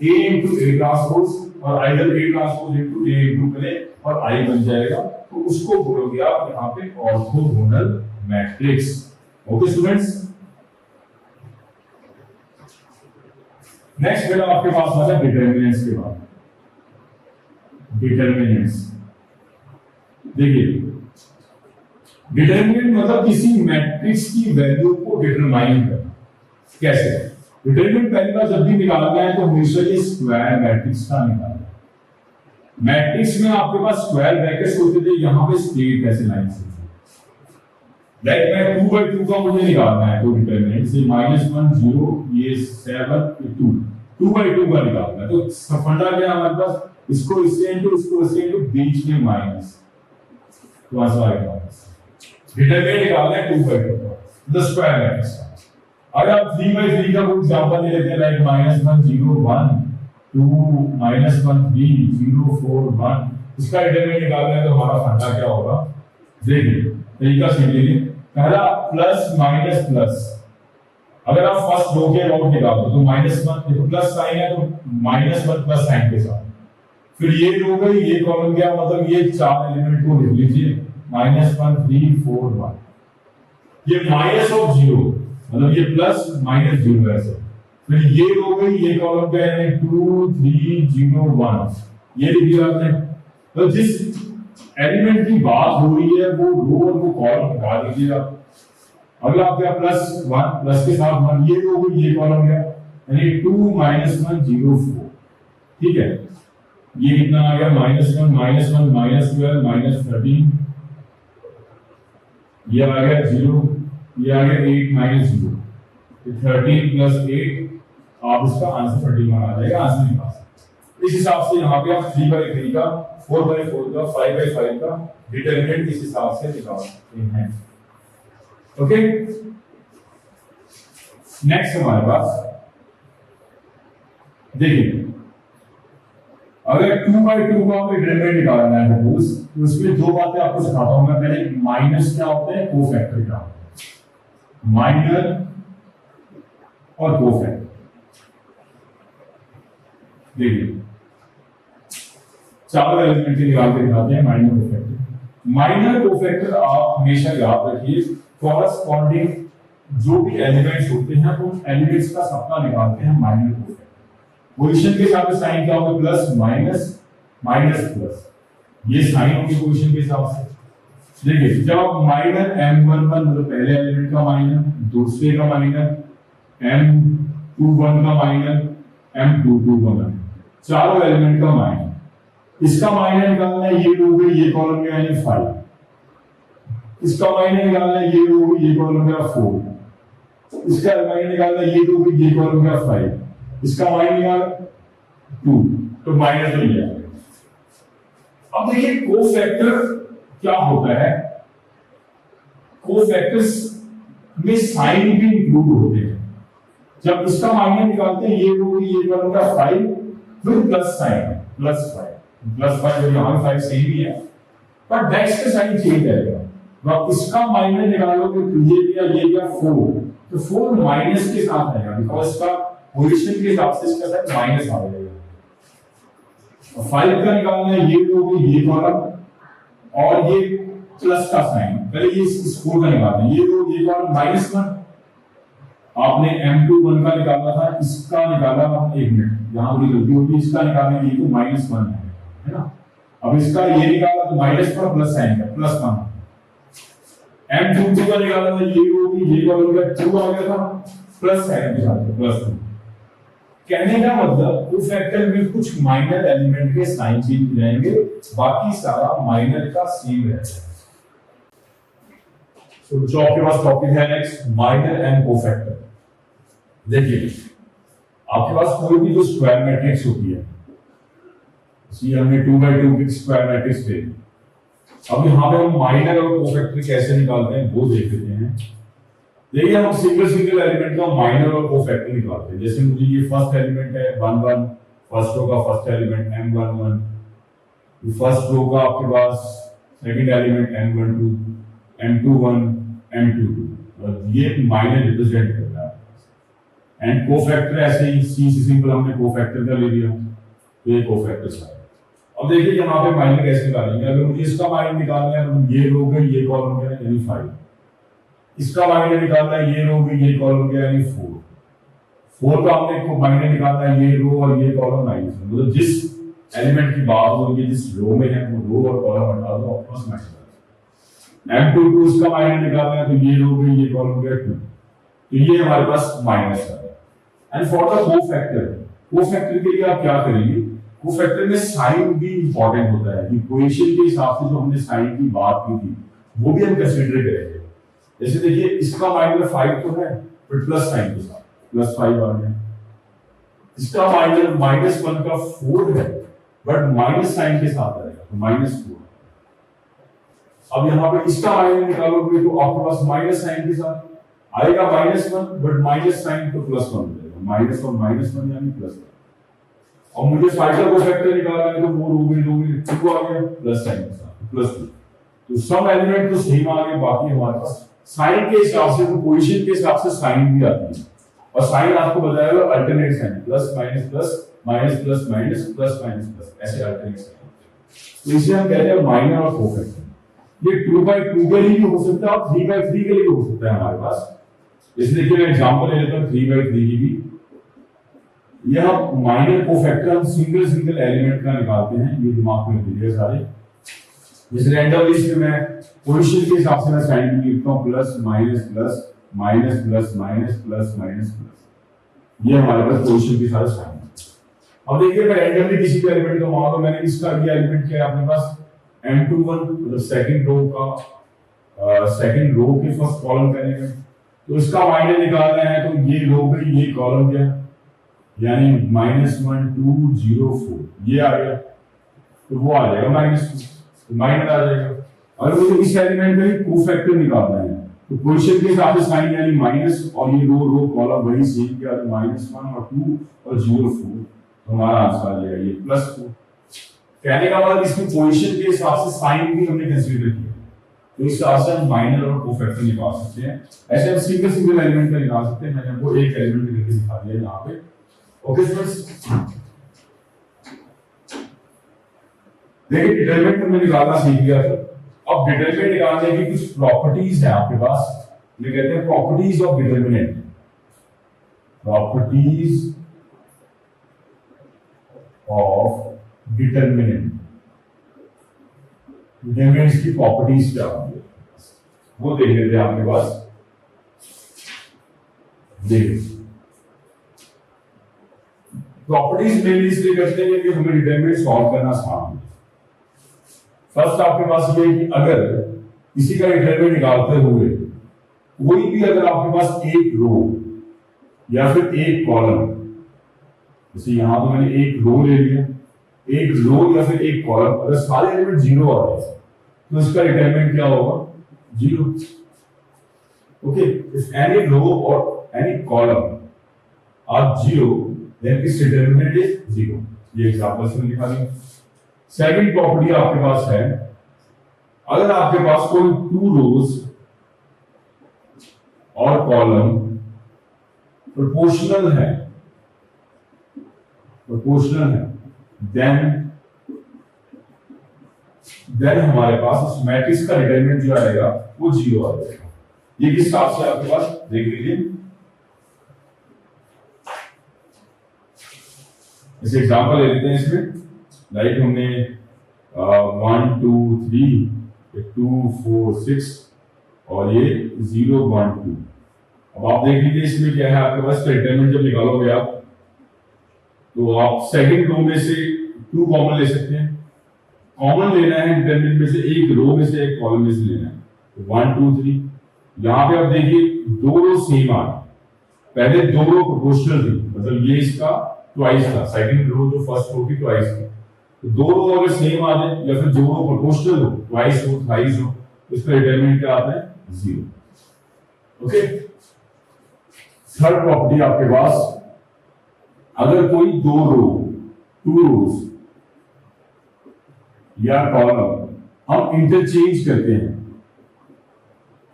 A इंटू A ट्रांसपोज और either A transpose into A into करे और I बन जाएगा, तो उसको बोलोगे आप यहाँ पे orthogonal matrix. Okay students, next बेटा आपके पास आता है डिटरमिनेंट्स के बाद। डिटरमिनेंट्स देखिए डिटरमिनेंट मतलब किसी मैट्रिक्स की वैल्यू को डिटरमाइन करना। कैसे? डिटरमिनेंट पहली बार जब भी निकालना है तो हमेशा ये स्क्वायर मैट्रिक्स का निकालना। मैट्रिक्स में आपके पास स्क्वायर ब्रैकेट्स होते थे, यहां पे स्ट्रेट ऐसे लाइन से लाइक मैं 2/2 का मुझे निकालना है तो डिटरमिनेंट से -1 0 ये 7 2 2/2 का निकालना है तो फंडा क्या हमारे पास, इसको इससे इनटू बीच में माइनस, तो आंसर आएगा डिटरमिनेंट निकालना है 2/2 का द स्क्वायर मैट्रिक्स। अगर आप 3/3 का कोई एग्जांपल ले लेते हैं लाइक -1 0 1 2 -1 3 0 4 1, इसका डिटरमिनेंट निकालना है तो हमारा फंडा क्या होगा, देखिए तरीका सीखिए। पहला प्लस माइनस प्लस, अगर आप फर्स्ट रो के अबाउट निकाल दो तो -1 देखो प्लस साइन है तो -1 प्लस साइन के साथ, फिर ये रो गई ये कॉलम गया, मतलब ये चार एलिमेंट को लिख लीजिए -1 3 4 1, ये माइनस ऑफ 0 मतलब ये प्लस माइनस 0 ऐसे, फिर ये रो गई ये कॉलम क्या है 2 3 0 1, ये लिख दिया आपने। तो जिस एलिमेंट की बात हो रही है वो रो और वो कॉलम हटा दीजिएगा। अगला आपका +1 प्लस के साथ 1, ये रो गई ये कॉलम गया, यानी 2 -1 0 4, ठीक है। ये कितना आ गया -1 -1 -12 -13, ये आ गया 0, ये आ गया 8 -0, 13 + 8, आप इसका आंसर 31 आ जाएगा, आंसर निकाल सकते। इस हिसाब से यहाँ पे आप 3/3 का 4/4 का 5/5 का डिटरमिनेंट इस हिसाब से निकाल सकते हैं। ओके, नेक्स्ट हमारे पास देखिए अगर 2/2 का डिटरमिनेंट निकालना है सपोज, तो उसमें दो बातें आपको सिखाता हूं मैं। पहले माइनस क्या होता है, कोफैक्टर क्या होता है, माइनर और कोफैक्टर। देखिए चारों एलिमेंट निकाल के दिखाते हैं माइनर कोफैक्टर। माइनर कोफैक्टर आप हमेशा याद रखिए, कॉरस्पॉन्डिंग जो भी एलिमेंट्स होते हैं उन एलिमेंट्स का सबका निकालते हैं माइनर कोफैक्टर। पोजीशन के साथ साइन क्या होगा, प्लस माइनस माइनस प्लस, ये साइन होगी पोजीशन के हिसाब से। देखिए जब आप माइनर m11 मतलब पहले एलिमेंट का माइनर, दूसरे का माइनर, m21 का माइनर, m22 का माइनर, चारों एलिमेंट का माइनर, इसका माइनर निकालना है, ये रो गई ये कॉलम गया यानी 5, इसका माइनर निकालना है, ये रो गई ये कॉलम गया 4, इसका माइनर निकालना है, ये रो गई ये कॉलम गया 5, इसका माइनस निकाल 2, तो माइनस हो गया। अब देखिए कोफैक्टर क्या होता है, कोफैक्टर्स में साइन भी इंक्लूड होते हैं। जब इसका माइनस निकालते हैं, ये रो गई ये कॉलम का 5, फिर प्लस साइन +5 जो यहाँ 5 सही भी है, पर डेक्स का साइन चेंज आएगा। तो आप इसका माइनस निकालोगे तो ये गया 4, तो 4 माइनस के साथ आएगा, बिकॉज इसका पोजीशन के हिसाब से इसका साइन माइनस आ जाएगा। 5 का निकालना है, ये रो गई ये कॉलम और ये प्लस का साइन, पहले ये इस 4 का निकालना है, ये रो ये कॉलम -1, आपने m21 का निकालना था, इसका निकाला हम 1 मिनट, यहां बड़ी गलती होगी, इसका निकालने के लिए तो -1 है ना। अब इसका ये निकाला तो माइनस पर प्लस साइन का प्लस का, m22 का निकाला था, ये होगी ये कॉलम का 2 आ गया था प्लस साइन के साथ +2। कहने का मतलब कोफैक्टर में कुछ माइनर एलिमेंट के साइन चेंज हो जाएंगे, बाकी सारा माइनर का सेम रहेगा। तो जो आपके पास टॉपिक है नेक्स्ट, माइनर एंड कोफैक्टर। देखिए आपके पास कोई भी जो स्क्वायर मैट्रिक्स होती है, इसी हमने 2/2 की स्क्वायर मैट्रिक्स ले, अब यहाँ पे हम माइनर और कोफैक्टर कैसे निकालते हैं वो देख लेते हैं। देखिए हम सिंगल एलिमेंट का माइनर और कोफैक्टर निकालते हैं। जैसे मुझे ये फर्स्ट एलिमेंट है 1 1, फर्स्ट रो का first element m11, first row का आपके पास second element m12, m21, m22, और ये माइनर रिप्रेजेंट करता है। एंड कोफैक्टर ऐसे ही सी से सिंपल हमने कोफैक्टर का ले लिया, तो ये कोफैक्टर है। अब देखिए यहाँ पे माइनर कैसे निकालेंगे, अगर मुझे इसका माइनर निकालना है तो ये रो गई ये कॉलम गया यानी 5, इसका माइनर निकालना है, ये रो गई ये कॉलम गया यानी 4 का हमने माइनर निकालना है, ये रो और ये कॉलम माइनस, मतलब जिस एलिमेंट की बात होगी जिस रो में है वो रो और कॉलम हटा दो, आपके पास मैच हो जाएगा। M22 इसका माइनस निकालना है तो ये रो गई ये कॉलम गया 2, तो ये हमारे पास माइनस आ गया। एंड फॉर द कोफैक्टर के लिए आप क्या करेंगे, कोफैक्टर में साइन भी इंपॉर्टेंट होता है, इक्वेशन के हिसाब से जो हमने साइन की बात की थी वो भी हम कंसीडर करेंगे। जैसे देखिए इसका माइनस 5 तो है बट प्लस साइन के साथ प्लस 5 आ गया, इसका माइनस 1 का 4 है बट माइनस साइन के साथ आएगा तो -4। अब यहाँ पे इसका माइनस निकालोगे तो आपके पास माइनस साइन के साथ आएगा -1 बट माइनस साइन तो +1 हो जाएगा, माइनस और -1 यानी +1। और मुझे 5 का कोफैक्टर निकालना है तो वो रो में 2 आ गया प्लस साइन के साथ +2। तो सब एलिमेंट तो सेम आ गए, बाकी हमारे पास साइन के हिसाब से तो पोजीशन के हिसाब से साइन भी आती है, और साइन आपको बताया alternate sign plus minus plus minus plus minus plus minus plus ऐसे अल्टरनेट साइन। तो इसे हम कहते हैं माइनर और कोफैक्टर। ये 2/2 के लिए भी हो सकता है और 3/3 के लिए भी हो सकता है हमारे पास। जैसे देखिए मैं एग्जांपल ले लेता हूं 3/3 की भी। यह माइनर कोफैक्टर हम सिंगल एलिमेंट का निकालते हैं, ये दिमाग में रखिए सारे। जैसे रैंडमली इसमें मैं पोजीशन के हिसाब से मैं साइन लिखता हूं plus minus plus minus plus minus plus minus plus, ये हमारे पास पोजीशन के सारे साइन। अब देखिए मैं रैंडमली किसी भी एलिमेंट को मान लो मैंने इसका ये एलिमेंट क्या है अपने पास M21 मतलब सेकंड रो के फर्स्ट कॉलम का एलिमेंट, तो इसका माइनस निकालना है तो ये रो पे ये कॉलम क्या यानी -1 2 0 4 ये आ गया, तो वो आ जाएगा -2 तो माइनस आ जाएगा। और मुझे इस एलिमेंट का ही कोफैक्टर निकालना है तो पोजीशन के हिसाब से साइन यानी माइनस और ये रो कॉलम वही सेम क्या है -1 और 2 और 0 4, तो हमारा आंसर आ जाएगा ये +4। कहने का मतलब इसमें पोजीशन के हिसाब से साइन भी हमने कंसीडर किया, तो इस हिसाब से हम माइनर और कोफैक्टर निकाल सकते हैं। ऐसे हम सिंगल एलिमेंट का निकाल सकते हैं, मैंने आपको एक एलिमेंट करके दिखा दिया यहाँ पे। ओके स्टूडेंट्स, देखिए डिटरमिनेंट हमने निकालना सीख लिया था। अब डिटरमिनेंट निकालने की कुछ प्रॉपर्टीज है आपके पास, ये कहते हैं properties of determinant. Properties of determinant, determinants की प्रॉपर्टीज क्या होंगी वो देख लेते हैं आपके पास। देखिए प्रॉपर्टीज मेनली इसलिए करते हैं कि हमें डिटरमिनेंट सॉल्व करना आसान है। फर्स्ट आपके पास ये कि अगर किसी का डिटरमिनेंट निकालते हुए कोई भी अगर आपके पास एक रो या फिर एक कॉलम, जैसे यहां तो मैंने एक रो ले लिया, एक रो या फिर एक कॉलम, अगर सारे एलिमेंट 0 आ जाए तो इसका डिटरमिनेंट क्या होगा 0। ओके, इफ एनी रो और any column are 0 then its determinant is 0। ये एग्जांपल से लिखा गया। सेकंड प्रॉपर्टी आपके पास है, अगर आपके पास कोई 2 रोज और कॉलम प्रोपोर्शनल है देन हमारे पास उस मैट्रिक्स का डिटरमिनेंट जो आएगा वो 0 आ जाएगा। ये किस हिसाब से आपके पास देख लीजिए, जैसे एग्जांपल ले लेते हैं इसमें, लाइक हमने 1 2 3 2 4 6 और ये 0 1 2। अब आप देख लीजिए इसमें क्या है आपके पास, डिटरमिनेंट जब निकालोगे आप तो आप सेकंड रो में से 2 कॉमन ले सकते हैं। कॉमन लेना है डिटरमिनेंट में से, एक रो में से एक कॉलम में से लेना है, तो 1 2 3। यहां पे आप देखिए 2 रो सेम आ गए, पहले 2 रो प्रोपोर्शनल थी, मतलब ये इसका ट्वाइस था, सेकंड रो जो फर्स्ट रो की ट्वाइस थी। तो 2 रो अगर सेम आ जाए या फिर 2 रो प्रोपोर्शनल हो, ट्वाइस हो थ्राइस हो, तो इसका डिटरमिनेंट क्या आता है 0। ओके, थर्ड प्रॉपर्टी आपके पास, अगर कोई 2 रोज या कॉलम हम इंटरचेंज करते हैं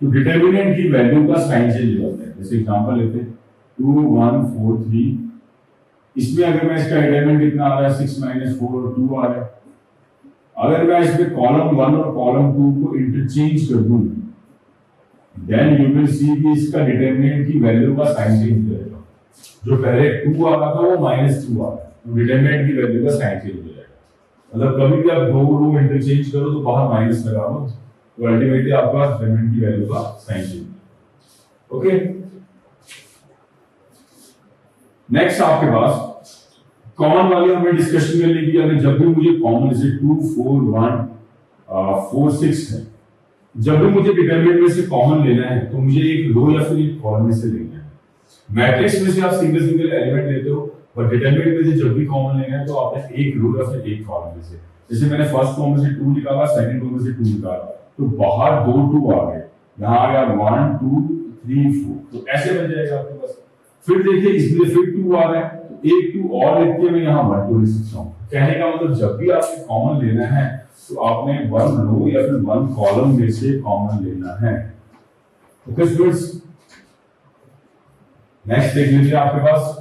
तो डिटरमिनेंट की वैल्यू का साइन चेंज हो जाता है। जैसे एग्जांपल लेते हैं 2 1 4 3, इसमें अगर मैं इसका डिटरमिनेंट कितना आ रहा है 6 4 और 2 आ रहा है, अगर मैं इसमें कॉलम 1 और कॉलम 2 को इंटरचेंज कर दूं देन यू विल सी कि इसका डिटरमिनेंट की वैल्यू का साइन चेंज हो जाएगा। जो पहले 2 आ रहा था वो -2 आ रहा है, तो डिटरमिनेंट की वैल्यू का साइन चेंज हो जाएगा। मतलब कभी भी आप दो रो इंटरचेंज करो तो बाहर माइनस लगा लो, तो अल्टीमेटली आपका डिटरमिनेंट की वैल्यू का साइन चेंज। ओके, नेक्स्ट आपके पास कॉमन वाली हमें डिस्कशन करने की, अगर जब भी मुझे कॉमन जैसे 2 4 1 4 6 है, जब भी मुझे डिटरमिनेंट में से कॉमन लेना है तो मुझे एक रो या फिर एक कॉलम में से लेना है। मैट्रिक्स में से आप सिंगल सिंगल एलिमेंट लेते हो, और डिटरमिनेंट में से जब भी कॉमन लेना है तो आपने एक रो या फिर एक कॉलम में से, जैसे मैंने फर्स्ट रो में से 2 निकाला, सेकंड रो में से 2 निकाला, तो बाहर 2 2 आ गए, यहाँ आ गया 1 2 3 4, तो ऐसे बन जाएगा आपके पास। फिर देखिए इसमें फिर 2 आ रहा है, तो एक 2 और लिख के मैं यहाँ 1 2 लिख सकता हूँ। कहने का मतलब जब भी आपने कॉमन लेना है तो आपने 1 रो या फिर 1 कॉलम में से कॉमन लेना है। ओके स्टूडेंट्स, नेक्स्ट देख लीजिए आपके पास।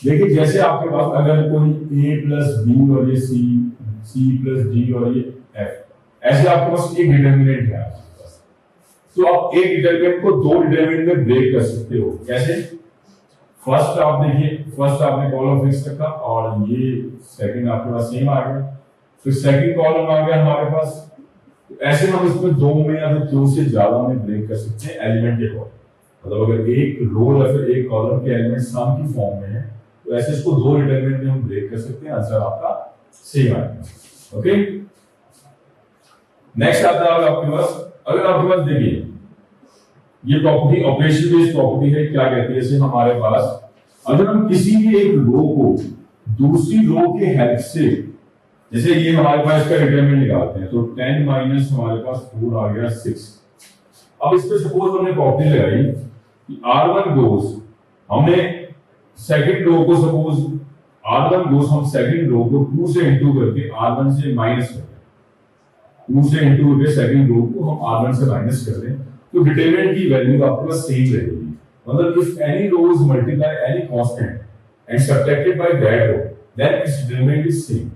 देखिए जैसे आपके पास अगर कोई a प्लस बी और ये c प्लस डी और ये f, ऐसे आपके पास एक डिटरमिनेंट है आपके पास, तो आप एक डिटरमिनेंट को दो डिटरमिनेंट में ब्रेक कर सकते हो। कैसे? फर्स्ट आप देखिए, फर्स्ट आपने कॉलम फिक्स रखा और ये सेकंड आपके पास सेम आ गया, फिर सेकंड कॉलम आ गया हमारे पास, तो ऐसे हम इसमें दो में या फिर दो से ज्यादा में ब्रेक कर सकते हैं एलिमेंट के अकॉर्डिंग। मतलब अगर एक रो या फिर एक कॉलम के एलिमेंट सम की फॉर्म में है तो ऐसे इसको दो डिटरमिनेंट में हम ब्रेक कर सकते हैं, आंसर आपका सेम आएगा। ओके, नेक्स्ट आता है आपके पास, अगर आपके पास देखिए ये प्रॉपर्टी ऑपरेशन बेस्ड प्रॉपर्टी है, क्या कहती है? जैसे हमारे पास अगर हम किसी भी एक रो को दूसरी रो के हेल्प से, जैसे ये हमारे पास इसका डिटरमिनेंट निकालते हैं, तो 10 माइनस हमारे पास 4 आ गया 6। अब इस पे सपोज हमने प्रॉपर्टी लगाई कि r1 गोस, हमने सेकंड रो को सपोज r1 गोस, हम सेकंड रो को 2 से इंटू करके r1 से माइनस कर दें, 2 से इंटू करके सेकंड रो को हम r1 से माइनस कर दें, तो डिटरमिनेंट की वैल्यू आपके पास सेम रहेगी। मतलब if any row is multiply any constant and subtracted by that row, then its determinant is same.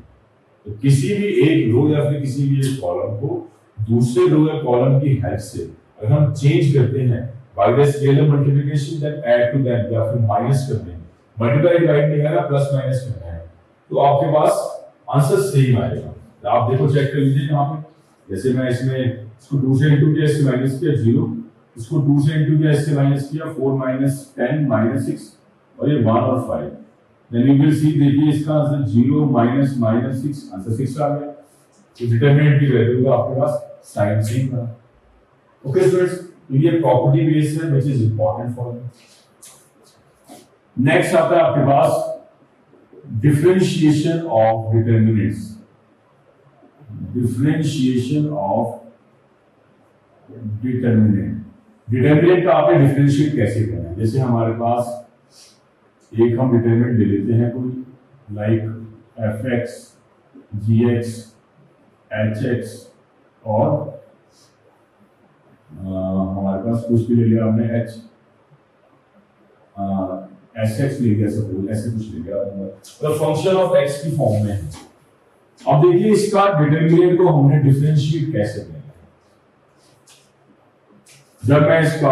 तो किसी भी एक रो या फिर किसी भी एक कॉलम को दूसरे रो या कॉलम की हेल्प से अगर हम चेंज करते हैं by the scalar multiplication, then add to that, या फिर माइनस करते हैं, मल्टीप्लाई डिवाइड नहीं करना, प्लस माइनस करना है, तो आपके पास आंसर सेम आएगा। तो आप देखो चेक कर लीजिए यहाँ पे, जैसे मैं इसमें इसको 2 से इंटू किया, इससे माइनस किया 0, इसको 2 से इंटू किया, इससे माइनस किया 4 माइनस 10 माइनस 6, और ये 1 और 5, देन यू विल सी, देखिए इसका आंसर 0 माइनस माइनस 6, आंसर 6 आ गया। तो डिटरमिनेंट की वैल्यू का आपके पास साइन सेम था। ओके स्टूडेंट्स, तो ये प्रॉपर्टी बेस्ड है which is important for you. Next आता है आपके पास differentiation of determinants, differentiation of determinant. Determinant का आपने डिफरेंशिएट कैसे करना है? जैसे हमारे पास एक हम डिटरमिनेंट ले लेते हैं कोई, लाइक fx gx hx, और हमारे पास कुछ भी ले लिया हमने, h sx ले लिया, सपोज ऐसे कुछ ले लिया, मतलब फंक्शन ऑफ x की फॉर्म में है। अब देखिए इसका डिटरमिनेंट को हमने डिफरेंशिएट कैसे करना है। जब मैं इसका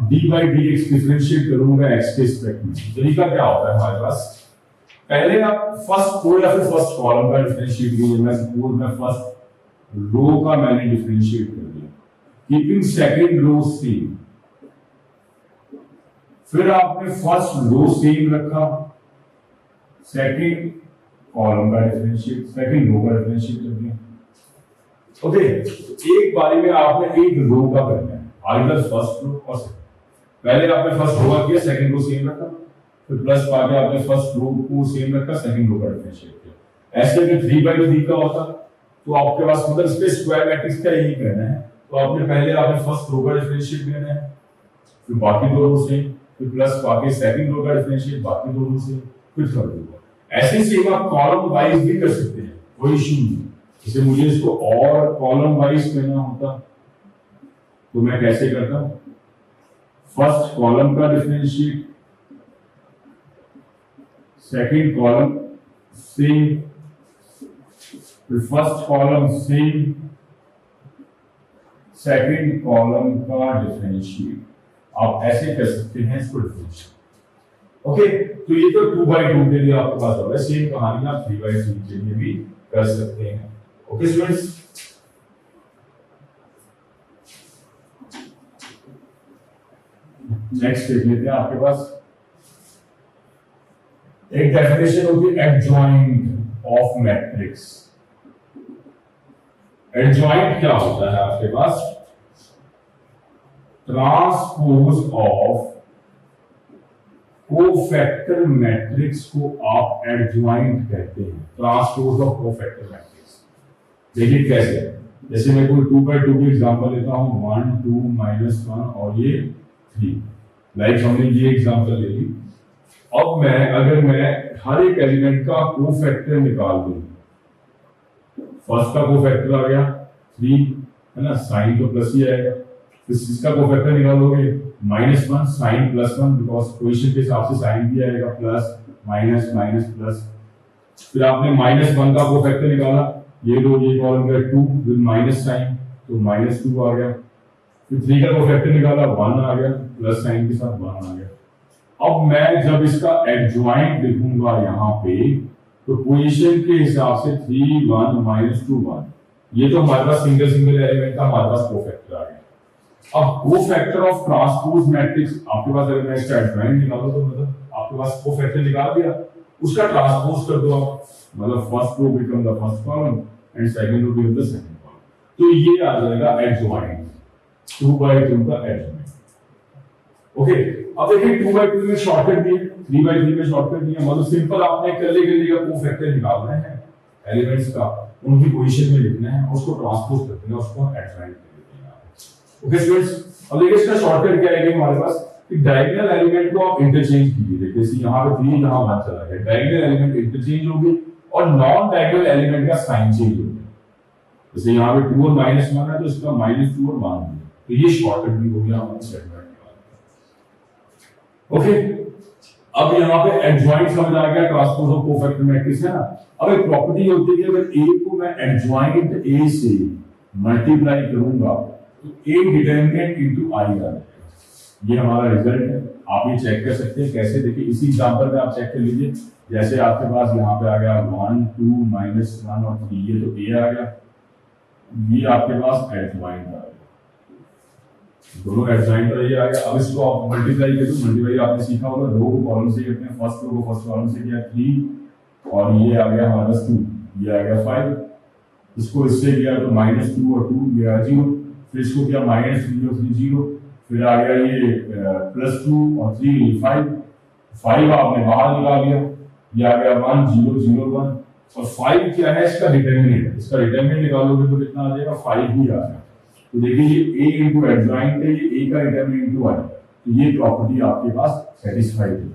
d by dx डिफरेंशिएट करूंगा x के रिस्पेक्ट में, तरीका क्या होता है हमारे पास? पहले आप फर्स्ट रो या फिर फर्स्ट कॉलम का डिफरेंशिएट कीजिए। मैं सपोज मैं फर्स्ट रो का मैंने डिफरेंशिएट कर दिया, कीपिंग सेकंड रो सेम, फिर आपने फर्स्ट रो सेम रखा, सेकंड कॉलम का डिफरेंशिएट, सेकंड रो का डिफरेंशिएट कर दिया। ओके, एक बारी में आपने एक रो का करना है, आइदर फर्स्ट रो और सेकंड। पहले आपने फर्स्ट रो का किया, सेकंड रो सेम रखा, फिर प्लस पाके आपने फर्स्ट रो को सेम रखा, सेकंड रो का डिफरेंशिएट किया। ऐसे में 3/3 का होता, तो आपके पास मतलब इस पे स्क्वायर मैट्रिक्स का यही करना है। तो आपने पहले आपने फर्स्ट रो का डिफरेंशिएट लेना है, फिर बाकी दो रो से, फिर प्लस पाके सेकंड रो का डिफरेंशिएट बाकी दो रो से, फिर थर्ड रो का। ऐसे सेम आप कॉलम वाइज भी कर सकते हैं, कोई इशू नहीं। जैसे मुझे इसको और कॉलम वाइज करना होता तो मैं कैसे करता हूं? फर्स्ट कॉलम का डिफरेंशिएट, सेकंड कॉलम सेम, फिर first column same, second column का डिफरेंशिएट। आप ऐसे कर सकते हैं इसको डिफरेंशिएट। ओके, तो ये तो 2/2 के लिए आपके पास होगा। सेम कहानी आप 3/3 के लिए भी कर सकते हैं। ओके स्टूडेंट्स, नेक्स्ट देख लेते हैं। आपके पास एक डेफिनेशन होती है एडजॉइंट ऑफ मैट्रिक्स। एडजॉइंट क्या होता है आपके पास? ट्रांसपोज ऑफ कोफैक्टर मैट्रिक्स को आप एडजॉइंट कहते हैं। ट्रांसपोज ऑफ कोफैक्टर मैट्रिक्स देखिए कैसे। जैसे मैं कोई 2/2 की एग्जांपल लेता हूं, 1 2 -1 और ये 3, लाइक हमने ये एग्जांपल ले ली। अब अगर मैं हर एक एलिमेंट का कोफैक्टर निकाल दूं, फर्स्ट का कोफैक्टर आ गया 3 है ना, साइन तो प्लस ही आएगा। फिर इसका कोफैक्टर निकालोगे -1 साइन +1, बिकॉज क्वेश्चन के हिसाब से साइन भी आएगा, प्लस माइनस माइनस प्लस। फिर आपने -1 का कोफैक्टर निकाला, ये कॉलम का 2 विद माइनस साइन, तो -2 आ गया। फिर 3 का कोफैक्टर निकाला, 1 आ गया, प्लस साइन के साथ 1 आ गया। अब मैं जब इसका एडजॉइंट लिखूंगा यहाँ पे, तो पोजीशन के हिसाब से 3 1 -2 1, ये तो हमारे पास सिंगल एलिमेंट का हमारे पास कोफैक्टर आ गया। अब कोफैक्टर ऑफ ट्रांसपोज मैट्रिक्स आपके पास, अगर मैं इसका एडजॉइंट निकालूं तो मतलब आपके पास कोफैक्टर निकाल दिया, उसका ट्रांसपोज कर दो आप, मतलब first row become the first column and second row become the second column, तो ये आ जाएगा एडजॉइंट, 2/2 का एडजॉइंट। ओके, अब देखिए 2/2 में शॉर्टकट दिए, 3/3 में शॉर्टकट दिया, मतलब सिंपल आपने कल्ले का कोफैक्टर निकालना है एलिमेंट्स का, उनकी पोजीशन में लिखना है, उसको ट्रांसपोज कर देना, उसको एडजॉइंट कर देना। ओके स्टूडेंट्स, अब देखिए इसका शॉर्टकट क्या है कि हमारे पास कि डायगोनल एलिमेंट को आप इंटरचेंज कीजिए। जैसे यहाँ पे 3 यहाँ 1 चला गया, डायगोनल एलिमेंट इंटरचेंज हो गए और नॉन डायगोनल एलिमेंट का साइन चेंज हो गया। जैसे यहाँ पे 2 और -1 है तो इसका -2 और 1 है, तो ये शॉर्टकट भी हो गया हमारा सेगमेंट। ओके, अब यहाँ पे एडजॉइंट समझ आ गया, ट्रांसपोज ऑफ कोफैक्टर मैट्रिक्स है ना। अब एक प्रॉपर्टी होती है कि अगर ए को मैं एडजॉइंट ए से मल्टीप्लाई करूंगा तो ए डिटरमिनेंट इनटू आई आ जाएगा। ये हमारा रिजल्ट है, आप ये चेक कर सकते हैं कैसे। देखिए इसी एग्जांपल में आप चेक कर लीजिए, जैसे आपके पास यहाँ पे आ गया 1 2 -1 और 3, ये तो ए आ गया, ये आपके पास एडजॉइंट आ गया, दोनों एडजॉइंट और ये आ गया। अब इसको आप मल्टीप्लाई कर दो, मल्टीप्लाई आपने सीखा होगा, रो को कॉलम से करते हैं, फर्स्ट रो को फर्स्ट कॉलम से किया 3 और ये आ गया हमारा 2, ये आ गया 5, इसको इससे किया तो -2 और 2 ये आ 0, फिर इसको किया -3 और 3 0, फिर आ गया ये +2 और 3 ये 5 आपने बाहर निकाल लिया, ये आ गया 1 0 0 1 और 5 क्या है इसका डिटरमिनेंट, इसका डिटरमिनेंट निकालोगे तो कितना आ जाएगा 5 ही आ जाएगा। तो देखिए ये a इनटू एडजॉइंट है, ये a का डिटरमिनेंट इनटू i, तो ये प्रॉपर्टी आपके पास सेटिस्फाइड है।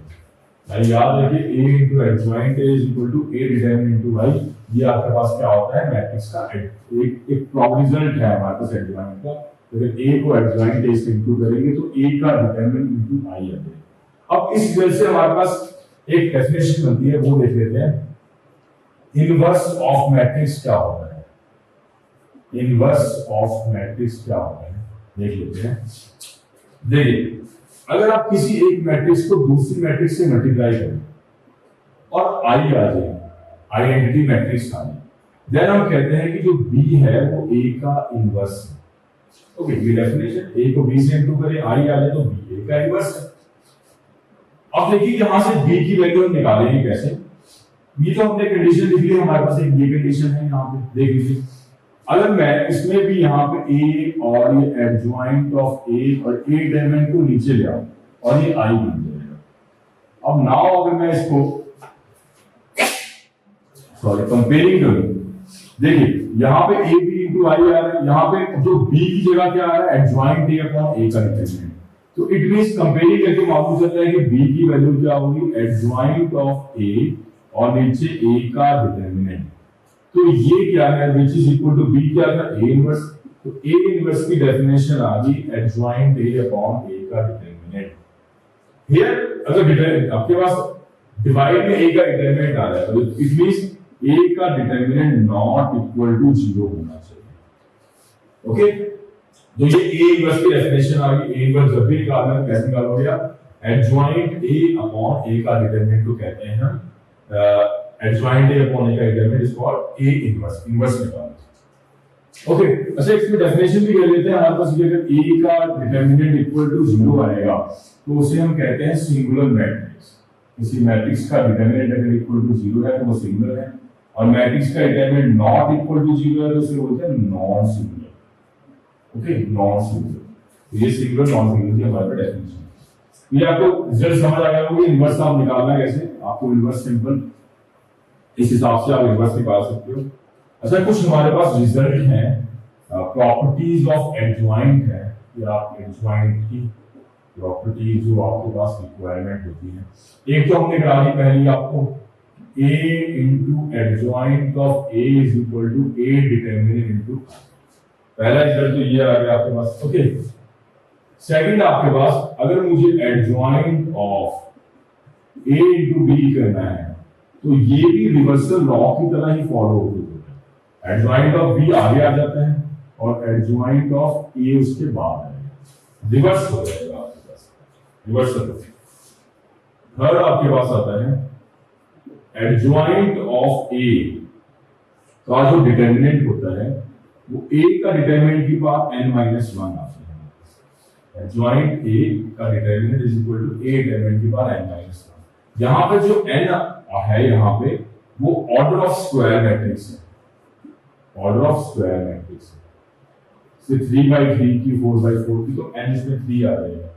भाई याद रखिए a into adjoint is equal to a determinant into i, ये आपके पास क्या होता है मैट्रिक्स का एक रिजल्ट है हमारे पास एडजॉइंट का। तो अगर a को एडजॉइंट a से इनटू करेंगे तो a का डिटरमिनेंट इनटू i आ जाएगा। अब इस रिजल्ट से हमारे पास एक डेफिनेशन बनती है, वो देख लेते हैं। इनवर्स ऑफ मैट्रिक्स क्या होता है? इनवर्स ऑफ मैट्रिक्स क्या होता है देख लेते हैं। देखिए अगर आप किसी एक मैट्रिक्स को दूसरी मैट्रिक्स से मल्टीप्लाई करें और आई आ जाए, आइडेंटिटी मैट्रिक्स आ जाए, देन हम कहते हैं कि जो बी है वो ए का इनवर्स है। ओके, ये डेफिनेशन, ए को बी से इनटू करें आई आ जाए तो बी ए का इनवर्स है। अब देखिए यहां से बी की वैल्यू हम निकालेंगे कैसे। ये तो हमने कंडीशन लिख ली, हमारे पास एक ये कंडीशन है, यहाँ पे देख लीजिए। अगर मैं इसमें भी यहाँ पे ए और ये एडजॉइंट ऑफ ए और ए डिटरमिनेंट को नीचे ले आऊं और ये आई बन जाएगा। अब नाउ अगर मैं इसको कंपेयरिंग करूं, देखिए यहाँ पे ए बी इंटू आई आ रहा है, यहाँ पे जो बी की जगह क्या आ रहा है एडजॉइंट ए अपॉन ए का डिटरमिनेंट। तो इट मींस कंपेयरिंग करके मालूम चलता है कि बी की वैल्यू क्या होगी एडजॉइंट ऑफ ए और नीचे ए का डिटरमिनेंट। तो ये क्या है which is equal to b क्या था a इनवर्स, तो a इनवर्स की डेफिनेशन आ गई एडजॉइंट a अपॉन a का डिटरमिनेंट। हियर अगर डिटरमिनेंट आपके पास डिवाइड में a का डिटरमिनेंट आ रहा है तो इट मींस a का डिटरमिनेंट नॉट इक्वल टू 0 होना चाहिए। ओके, तो ये a इनवर्स की डेफिनेशन आ गई। a इनवर्स जब भी निकालना है कैसे निकालोगे आप, एडजॉइंट ए अपॉन ए का डिटरमिनेंट को कहते हैं हम एडजॉइंट ए अपॉन ए का determinant is called A inverse, inverse निकालना। ओके, अच्छा इसकी डेफिनेशन भी कर लेते हैं। हमारे पास ये अगर ए का डिटरमिनेंट इक्वल टू 0 आएगा तो उसे हम कहते हैं सिंगुलर मैट्रिक्स। किसी मैट्रिक्स का डिटरमिनेंट अगर इक्वल टू 0 है तो वो सिंगुलर है, और मैट्रिक्स का डिटरमिनेंट नॉट इक्वल टू 0 है तो उसे बोलते हैं non singular. Okay, non singular. ये सिंगुलर नॉन सिंगुलर की हमारे डेफिनेशन। ये आपको रिजल्ट समझ आ गया होगा कि इनवर्स आप निकालना है कैसे। आपको इनवर्स सिंपल इस हिसाब से आप इनवर्स निकाल सकते हो। अच्छा, कुछ हमारे पास रिजल्ट है, प्रॉपर्टीज ऑफ एडजॉइंट है, या आप एडजॉइंट की प्रॉपर्टीज जो आपके पास रिक्वायरमेंट होती है। एक तो हमने करा दी पहली आपको, a into adjoint of a is equal to a determinant into, पहला रिजल्ट तो ये आ गया आपके पास। ओके, सेकंड आपके पास अगर मुझे adjoint of a into b करना है तो ये भी रिवर्सल लॉ की तरह ही फॉलो होता है। एडजॉइंट ऑफ b आगे आ जाता है और एडजॉइंट ऑफ a उसके बाद आएगा, रिवर्स हो जाएगा आपके पास, रिवर्सल। थर्ड आपके पास आता है एडजॉइंट ऑफ a का जो डिटरमिनेंट होता है वो a का डिटरमिनेंट की पावर n-1 आती है। एडजॉइंट a का determinant is equal to a determinant की पावर n-1। यहाँ पे जो n है यहाँ पे वो ऑर्डर ऑफ स्क्वायर मैट्रिक्स है, ऑर्डर ऑफ स्क्वायर मैट्रिक्स है। 3/3 की 4/4 की, तो n इसमें 3 आ जाएगा।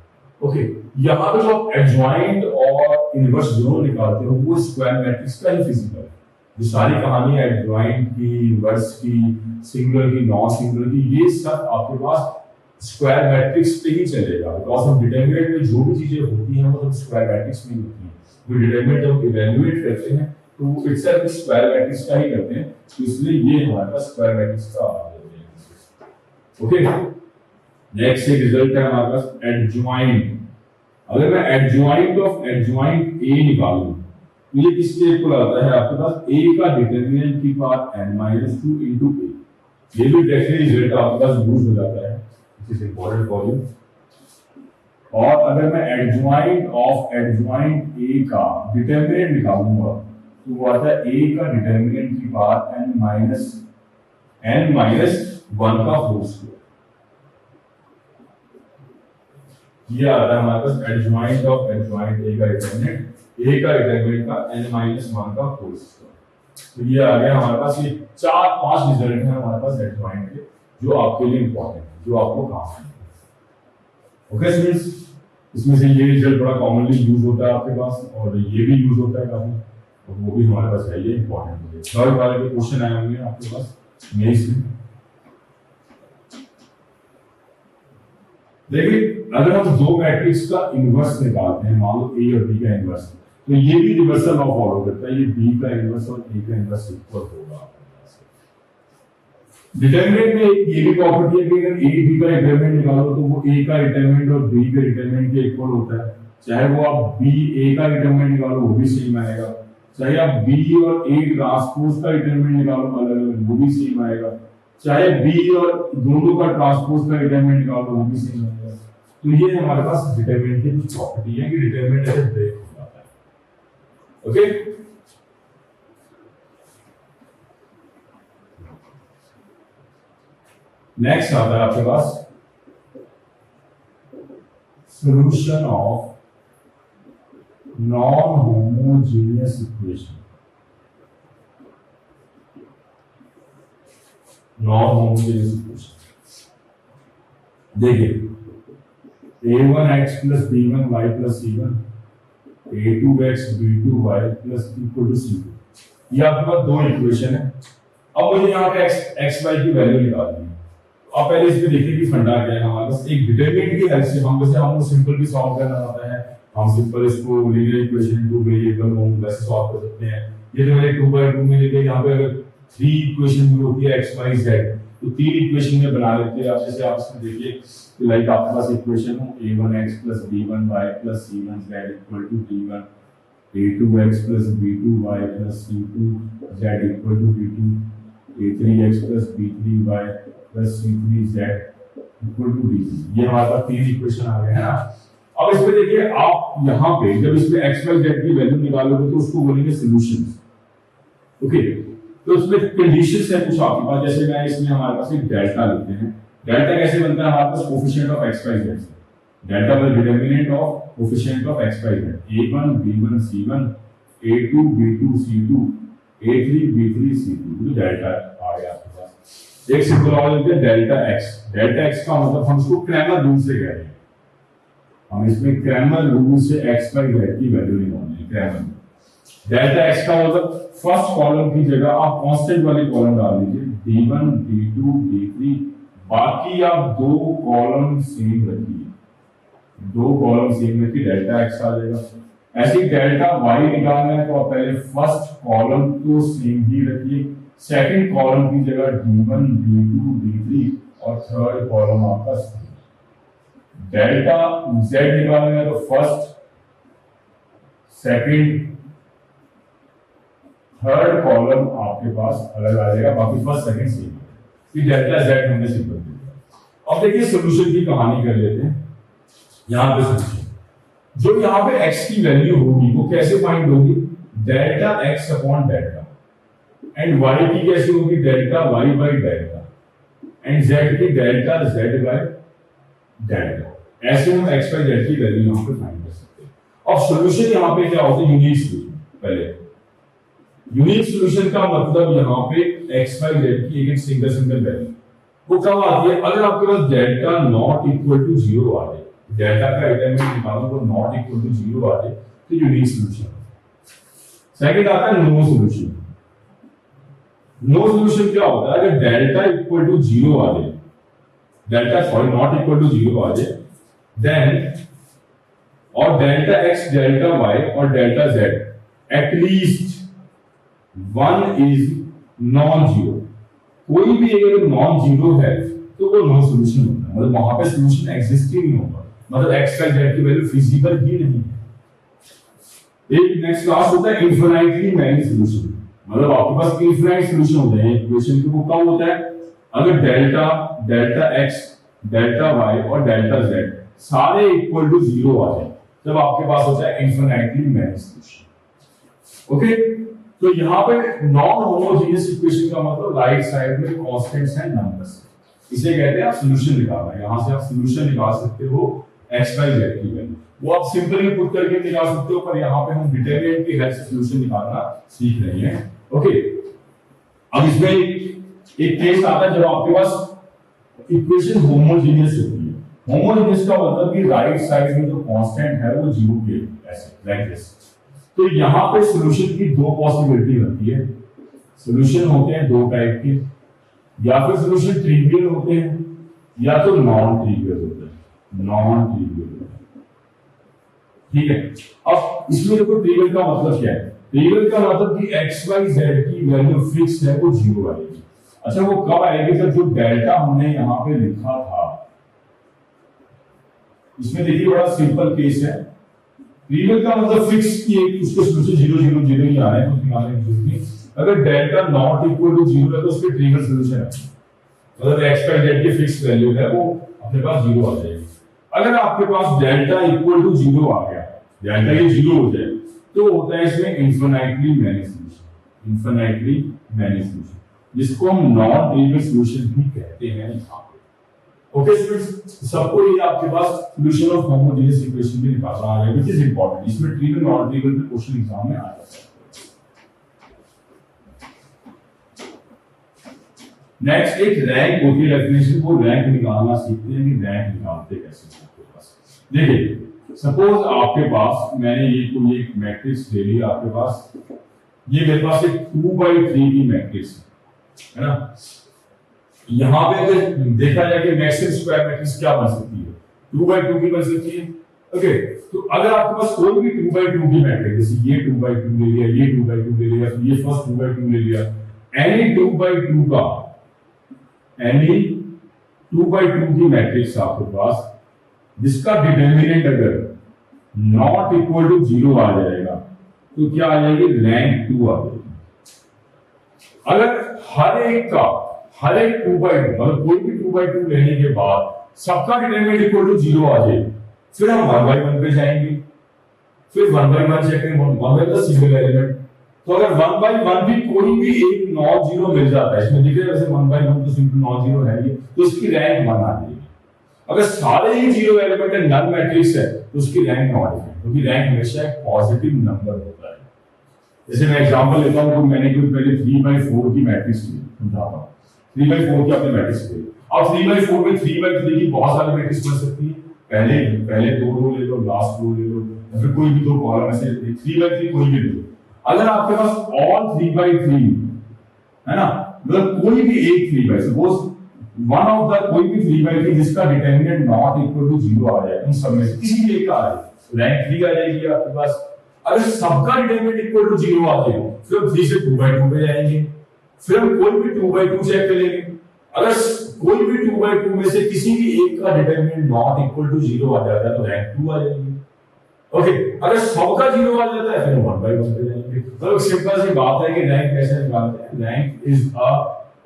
ओके, यहाँ पे जो आप एडजॉइंट और इनवर्स दोनों निकालते हो वो स्क्वायर मैट्रिक्स का ही फिजिकल है। जो सारी कहानी है एडजॉइंट की, इनवर्स की, सिंगुलर की, नॉन सिंगुलर की, ये सब आपके पास स्क्वायर मैट्रिक्स पे ही चलेगा। बिकॉज हम डिटरमिनेंट में जो भी चीजें होती हैं वो सब स्क्वायर मैट्रिक्स में होती हैं। जो डिटरमिनेंट जब इवैल्यूएट करते हैं तो इटसेल्फ स्क्वायर मैट्रिक्स का ही करते हैं, तो इसलिए ये हमारे पास स्क्वायर मैट्रिक्स का आ जाएगा। ओके, नेक्स्ट एक रिजल्ट है हमारे पास एडजॉइंट। अगर मैं एडजॉइंट ऑफ एडजॉइंट ए निकालूं तो ये किसके इक्वल आता है आपके पास a का डिटरमिनेंट की पावर n-2 into a। ये भी डायरेक्टली रिजल्ट आपके पास यूज हो जाता है, this is important for you. और अगर मैं एडजॉइंट ऑफ एडजॉइंट a का डिटरमिनेंट निकालूंगा तो वो आता है a का डिटरमिनेंट की पावर n-1 का होल स्क्वायर। ये आता है हमारे पास एडजॉइंट ऑफ एडजॉइंट a का डिटरमिनेंट, a का डिटरमिनेंट का n-1 का होल स्क्वायर। तो ये आ गया हमारे पास। ये 4-5 रिजल्ट हैं हमारे पास एडजॉइंट के जो आपके लिए इंपॉर्टेंट है, जो आपको काम है। ओके स्टूडेंट्स, इसमें से ये रिजल्ट बड़ा कॉमनली यूज होता है आपके पास, और ये भी यूज होता है काफी, और वो भी हमारे पास है, ये इंपॉर्टेंट है। थर्ड वाले के क्वेश्चन आए होंगे आपके पास मेंस में। देखिए, अगर हम दो मैट्रिक्स का इनवर्स निकालते हैं, मान लो a और b का इनवर्स, तो ये भी रिवर्सल लॉ फॉलो करता है। ये b का इनवर्स और a का इनवर्स इक्वल होगा। डिटरमिनेंट में ये भी प्रॉपर्टी है कि अगर a b का डिटरमिनेंट निकालो तो वो a का डिटरमिनेंट और b के डिटरमिनेंट के इक्वल होता है। चाहे वो आप b a का डिटरमिनेंट निकालो वो भी सेम आएगा, चाहे आप b और a ट्रांसपोज का डिटरमिनेंट निकालो अलग अलग वो भी सेम आएगा, चाहे b और दोनों का ट्रांसपोज का डिटरमिनेंट निकालो वो भी सेम आएगा। तो ये हमारे पास डिटरमिनेंट की कुछ प्रॉपर्टी है कि डिटरमिनेंट ऐसे ब्रेक हो जाता है। ओके, नेक्स्ट आता है आपके पास solution of non homogeneous equation. Non homogeneous equation देखिए, a1x plus b1y plus c1, a2x b2y plus equal to c2, ये आपके पास दो इक्वेशन है। अब मुझे यहाँ पे x y की वैल्यू निकालनी है। आप पहले इसमें देखिए कि फंडा क्या है हमारे पास। एक डिटरमिनेंट की हेल्प से हम जैसे हमको सिंपल भी सॉल्व करना आता है, हम सिंपल इसको linear equation two variable home वैसे सॉल्व कर सकते हैं। ये जो मैंने 2/2 में लेके यहाँ पे अगर 3 इक्वेशन भी होती है x y z तो 3 इक्वेशन में बना लेते हैं। आप जैसे आप इसमें देखिए कि लाइक आपके पास इक्वेशन हो a1x plus b1y plus c1z equal to d1, a2x plus b2y plus c2z equal to d2, a3x plus b3y plus c3z equal to d3। ये हमारे पास 3 इक्वेशन आ गए हैं ना। अब इसमें देखिए आप आप यहाँ पे जब इसमें एक्स वाई जेड की वैल्यू निकालोगे तो उसको बोलेंगे सोल्यूशन। ओके, तो उसमें कंडीशंस है कुछ आपके पास, जैसे मैं इसमें हमारे पास एक डेल्टा लेते हैं। डेल्टा कैसे बनता है, हमारे पास coefficient of x y z, delta by determinant of coefficient of x y z, a1 b1 c1 a2 b2 c2 a3 b3 c2, तो डेल्टा आ गया आपके पास। एक सिंपल और लिखते हैं डेल्टा एक्स। डेल्टा एक्स का मतलब हम इसको क्रैमर रूल से कह रहे हैं, हम इसमें क्रैमर रूल से एक्स वाई जेड की वैल्यू निकालनी है। क्रैमर डेल्टा एक्स का मतलब फर्स्ट कॉलम की जगह आप कांस्टेंट वाली कॉलम डाल दीजिए, d1 d2 d3, बाकी आप दो कॉलम सेम रखिए, दो कॉलम सेम रखिए, डेल्टा एक्स आ जाएगा। ऐसे डेल्टा वाई निकालना है तो आप पहले फर्स्ट कॉलम को सेम ही रखिए, सेकंड कॉलम की जगह d1 d2 d3 और थर्ड कॉलम आपका डेल्टा जेड निकालना है तो फर्स्ट सेकंड थर्ड कॉलम आपके पास अलग आ जाएगा, बाकी फर्स्ट सेकंड सेम। ये डेल्टा जेड हमने सिंपल किया। अब देखिए सॉल्यूशन की कहानी कर लेते हैं। यहां पे सॉल्यूशन जो यहाँ पे x की वैल्यू होगी वो कैसे फाइंड होगी, delta x upon delta, and y की कैसे होगी, delta y by delta, and z की डेल्टा z बाय डेल्टा। ऐसे हम x बाय z की वैल्यू यहाँ पे फाइंड कर सकते हैं। अब सॉल्यूशन यहाँ पे क्या होता है, यूनिक सॉल्यूशन। पहले यूनिक सॉल्यूशन का मतलब यहाँ पे x बाय z की एक सिंगल वैल्यू वो कब आती है, अगर आपके पास डेल्टा नॉट इक्वल टू 0 आ जाए, डेल्टा का एलिमेंट निकालो तो नॉट इक्वल टू 0 आ जाए तो यूनिक सॉल्यूशन। सेकंड आता है नो सॉल्यूशन। नो सॉल्यूशन क्या होता है, अगर डेल्टा इक्वल टू 0 आ जाए, delta sorry not equal to 0 आ जाए, देन और डेल्टा x डेल्टा y और delta z at least one is non zero. कोई भी अगर नॉन जीरो है तो वो नो सॉल्यूशन होता है, मतलब वहां पे सॉल्यूशन एग्जिस्ट ही नहीं होगा, मतलब x का z की वैल्यू फिजिबल ही नहीं है। एक नेक्स्ट क्लास होता है इनफिनिटली मैनी सॉल्यूशन, मतलब आपके पास इनफिनिट सॉल्यूशन होते हैं इक्वेशन के। वो कब होता है, अगर delta delta x delta y और डेल्टा z सारे इक्वल टू 0 आ जाए, तब आपके पास होता है इनफिनिटली मैनी सॉल्यूशन। ओके, तो यहाँ पे नॉन होमोजेनियस इक्वेशन का मतलब राइट साइड में कांस्टेंट्स हैं, नंबर्स, इसे कहते हैं आप सॉल्यूशन निकालना। यहां से आप सॉल्यूशन निकाल सकते हो x y z की वैल्यू, वो आप सिंपली पुट करके निकाल सकते हो, पर यहाँ पे हम डिटरमिनेंट की हेल्प से सॉल्यूशन निकालना सीख रहे हैं। ओके, अब इसमें एक केस आता है जब आपके पास इक्वेशन होमोजेनियस होती है। होमोजेनियस का मतलब कि राइट साइड में जो कांस्टेंट है वो 0 के ऐसे लाइक दिस। तो यहाँ पे सॉल्यूशन की दो पॉसिबिलिटी होती है। सॉल्यूशन होते हैं दो टाइप के, या फिर सॉल्यूशन ट्रिवियल होते हैं या तो नॉन ट्रिवियल होते हैं। नॉन ट्रिवियल ठीक है। अब इसमें देखो ट्रिवियल का मतलब क्या है, ट्रिवियल का मतलब कि x y z की वैल्यू फिक्स है, वो 0 आएगी। अच्छा, वो कब आएगी, जब जो डेल्टा हमने यहाँ पे लिखा था, इसमें देखिए बड़ा सिंपल केस है। ट्रिवियल का मतलब फिक्स की एक उसके सॉल्यूशन 0 0 0 ही आ रहे हैं, कुछ निकालने की जरूरत नहीं। अगर डेल्टा नॉट इक्वल टू 0 है तो उसके ट्रिवियल सॉल्यूशन है, मतलब x y z की फिक्स वैल्यू है वो अपने पास 0 आ जाएगी। अगर आपके पास डेल्टा इक्वल टू 0 आ गया, डेल्टा ये 0 हो जाए, तो होता है इसमें infinitely many solution. Infinitely many solution, जिसको हम नॉन ट्रिवियल सॉल्यूशन भी कहते हैं यहाँ पे। ओके स्टूडेंट्स, सबको ये आपके पास सॉल्यूशन ऑफ होमोजेनियस इक्वेशन भी निकालना आ गया, व्हिच इज इंपॉर्टेंट। इसमें ट्रिवियल नॉन ट्रिवियल के क्वेश्चन एग्जाम में आ जाता है। नेक्स्ट एक रैंक होती है डेफिनेशन, वो रैंक निकालना सीखते हैं कि रैंक निकालते कैसे हैं आपके पास। देखिए सपोज आपके पास मैंने ये कोई एक मैट्रिक्स ले लिया, आपके पास ये मेरे पास एक 2/3 की मैट्रिक्स है ना। यहाँ पे अगर देखा जाए कि मैक्सिमम स्क्वायर मैट्रिक्स क्या बन सकती है, 2/2 की बन सकती है। ओके, तो अगर आपके पास कोई भी 2/2 की मैट्रिक्स, जैसे ये 2/2 ले लिया, ये 2/2 ले लिया, ये फर्स्ट 2/2 ले लिया, एनी 2/2 का एनी 2/2 की मैट्रिक्स आपके पास जिसका डिटरमिनेंट अगर नॉट इक्वल टू 0 आ जाएगा तो क्या आ जाएगी, रैंक 2 आ जाएगी। अगर हर एक 2/2 मतलब कोई भी 2/2 लेने के बाद सबका डिटरमिनेंट इक्वल टू 0 आ जाए, फिर हम 1/1 पे जाएंगे। फिर 1/1 चेक करें, 1 सिंगल एलिमेंट। तो अगर 1/1 भी कोई भी एक नॉन जीरो मिल जाता है, इसमें दिख रहा है वैसे 1/1 तो सिंपल नॉन जीरो है ये, तो इसकी रैंक 1 आ जाएगी। अगर सारे ही जीरो एलिमेंट नल मैट्रिक्स है तो उसकी रैंक नॉट है, क्योंकि रैंक हमेशा एक पॉजिटिव नंबर होता है। जैसे मैं एग्जांपल लेता हूं, तो मैंने कोई पहले 3/4 की मैट्रिक्स ली, समझाता हूं। 3/4 की आपने मैट्रिक्स ली, अब 3/4 में 3/3 की बहुत सारी मैट्रिक्स बन सकती है। पहले दो रो ले लो, लास्ट रो ले लो, या फिर कोई भी दो कॉलम में से 3/3 कोई भी ले लो। अगर आपके पास ऑल 3/3 है ना, मतलब कोई भी एक 3/, सपोज वन ऑफ द कोई भी 3/3 जिसका डिटरमिनेंट नॉट इक्वल टू 0 आ जाए, उन सब में से किसी भी एक का आ जाए, रैंक 3 आ जाएगी आपके पास। अगर सबका डिटरमिनेंट इक्वल टू 0 आ जाए, फिर हम 3 से 2/2 पे जाएंगे, फिर हम कोई भी 2/2 चेक करेंगे। अगर कोई भी 2/2 में से किसी भी एक का डिटरमिनेंट नॉट इक्वल टू 0 आ जाता है तो रैंक 2 आ जाएगी। ओके, अगर सबका 0 आ जाता है फिर 1/1 पे जाएंगे। तो सिंपल सी बात है कि रैंक कैसे निकालते हैं। Rank is a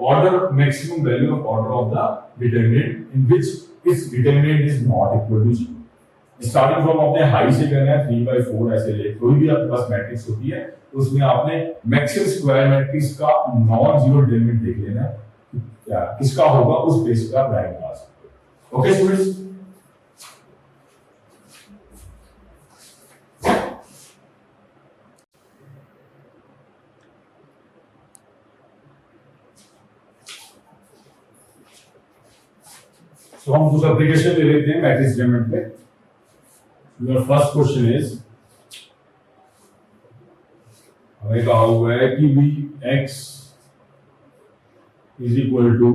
order maximum value of order of the determinant in which its determinant is not equal to 0. Starting from अपने हाई से करना है, 3/4 ऐसे ले, कोई भी आपके पास मैट्रिक्स होती है तो उसमें आपने मैक्सिमम स्क्वायर मैट्रिक्स का नॉन जीरो डिटरमिनेंट देख लेना है, क्या किसका होगा, उस बेस पर आप रैंक निकाल सकते हो। ओके स्टूडेंट्स, तो हम कुछ एप्लीकेशन ले लेते हैं मैट्रिक्स डिटरमिनेंट पे। योर फर्स्ट क्वेश्चन इज, हमें कहा हुआ है कि भी x is equal to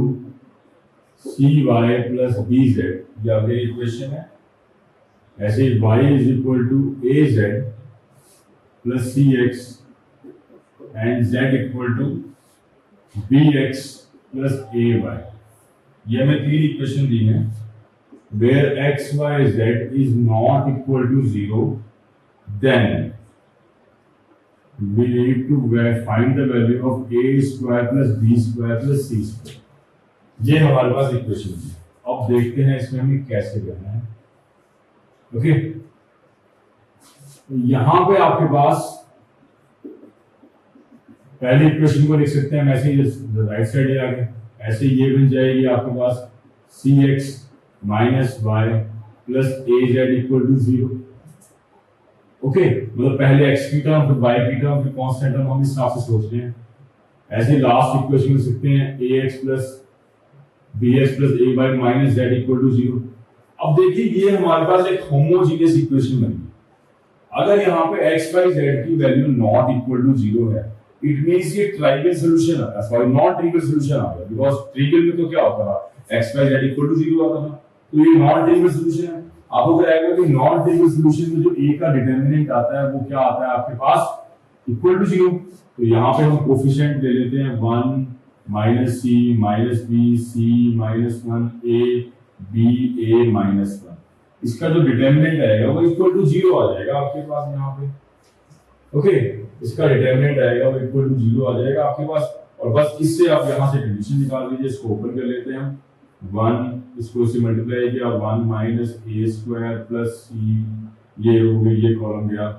cy plus bz, ये आपके इक्वेशन है। ऐसे y is equal to az plus cx and z equal to bx plus ay। ये हमें 3 इक्वेशन दी हैं। Where x, y, z is not equal to 0, then we need to find the value of a square plus b square plus c square। ये हमारे पास इक्वेशन है। अब देखते हैं इसमें हमें कैसे करना है। ओके, यहां पे आपके पास पहली इक्वेशन को लिख सकते हैं ऐसे ही, राइट साइड आगे ऐसे ये बन जाएगी आपके पास cx minus y plus az equal to 0। Okay, मतलब पहले x की टर्म फिर y की टर्म फिर कांस्टेंट टर्म हम इस हिसाब से सोच रहे हैं। ऐसे लास्ट इक्वेशन लिख सकते हैं ax plus bx plus ay minus z equal to 0। अब देखिए ये हमारे पास एक होमोजीनियस इक्वेशन बनी। अगर यहाँ पे x y z की वैल्यू नॉट इक्वल टू 0 है, इट मींस ये ट्राइवियल सॉल्यूशन है, सॉरी नॉन ट्रिवियल सॉल्यूशन आ गया, बिकॉज़ ट्रिवियल में तो क्या होता था, x y z equal to 0 आता था, तो ये नॉन ट्रिवियल सॉल्यूशन है। आपको क्या आएगा कि नॉन ट्रिवियल सॉल्यूशन में जो a का डिटरमिनेंट आता है वो क्या आता है आपके पास इक्वल टू 0। तो यहाँ पे हम कोफिशिएंट ले लेते हैं 1 minus c minus b c minus 1 a b a minus 1। इसका जो डिटरमिनेंट आएगा वो इक्वल टू 0 आ जाएगा आपके पास यहाँ पे। ओके, इसका डिटरमिनेंट आएगा वो इक्वल टू 0 आ जाएगा आपके पास। और बस इससे आप यहाँ से कंडीशन निकाल लीजिए। इसको ओपन कर लेते हैं हम, 1 इसको से मल्टीप्लाई किया 1 minus a square plus c, ये हो गई ये कॉलम गया,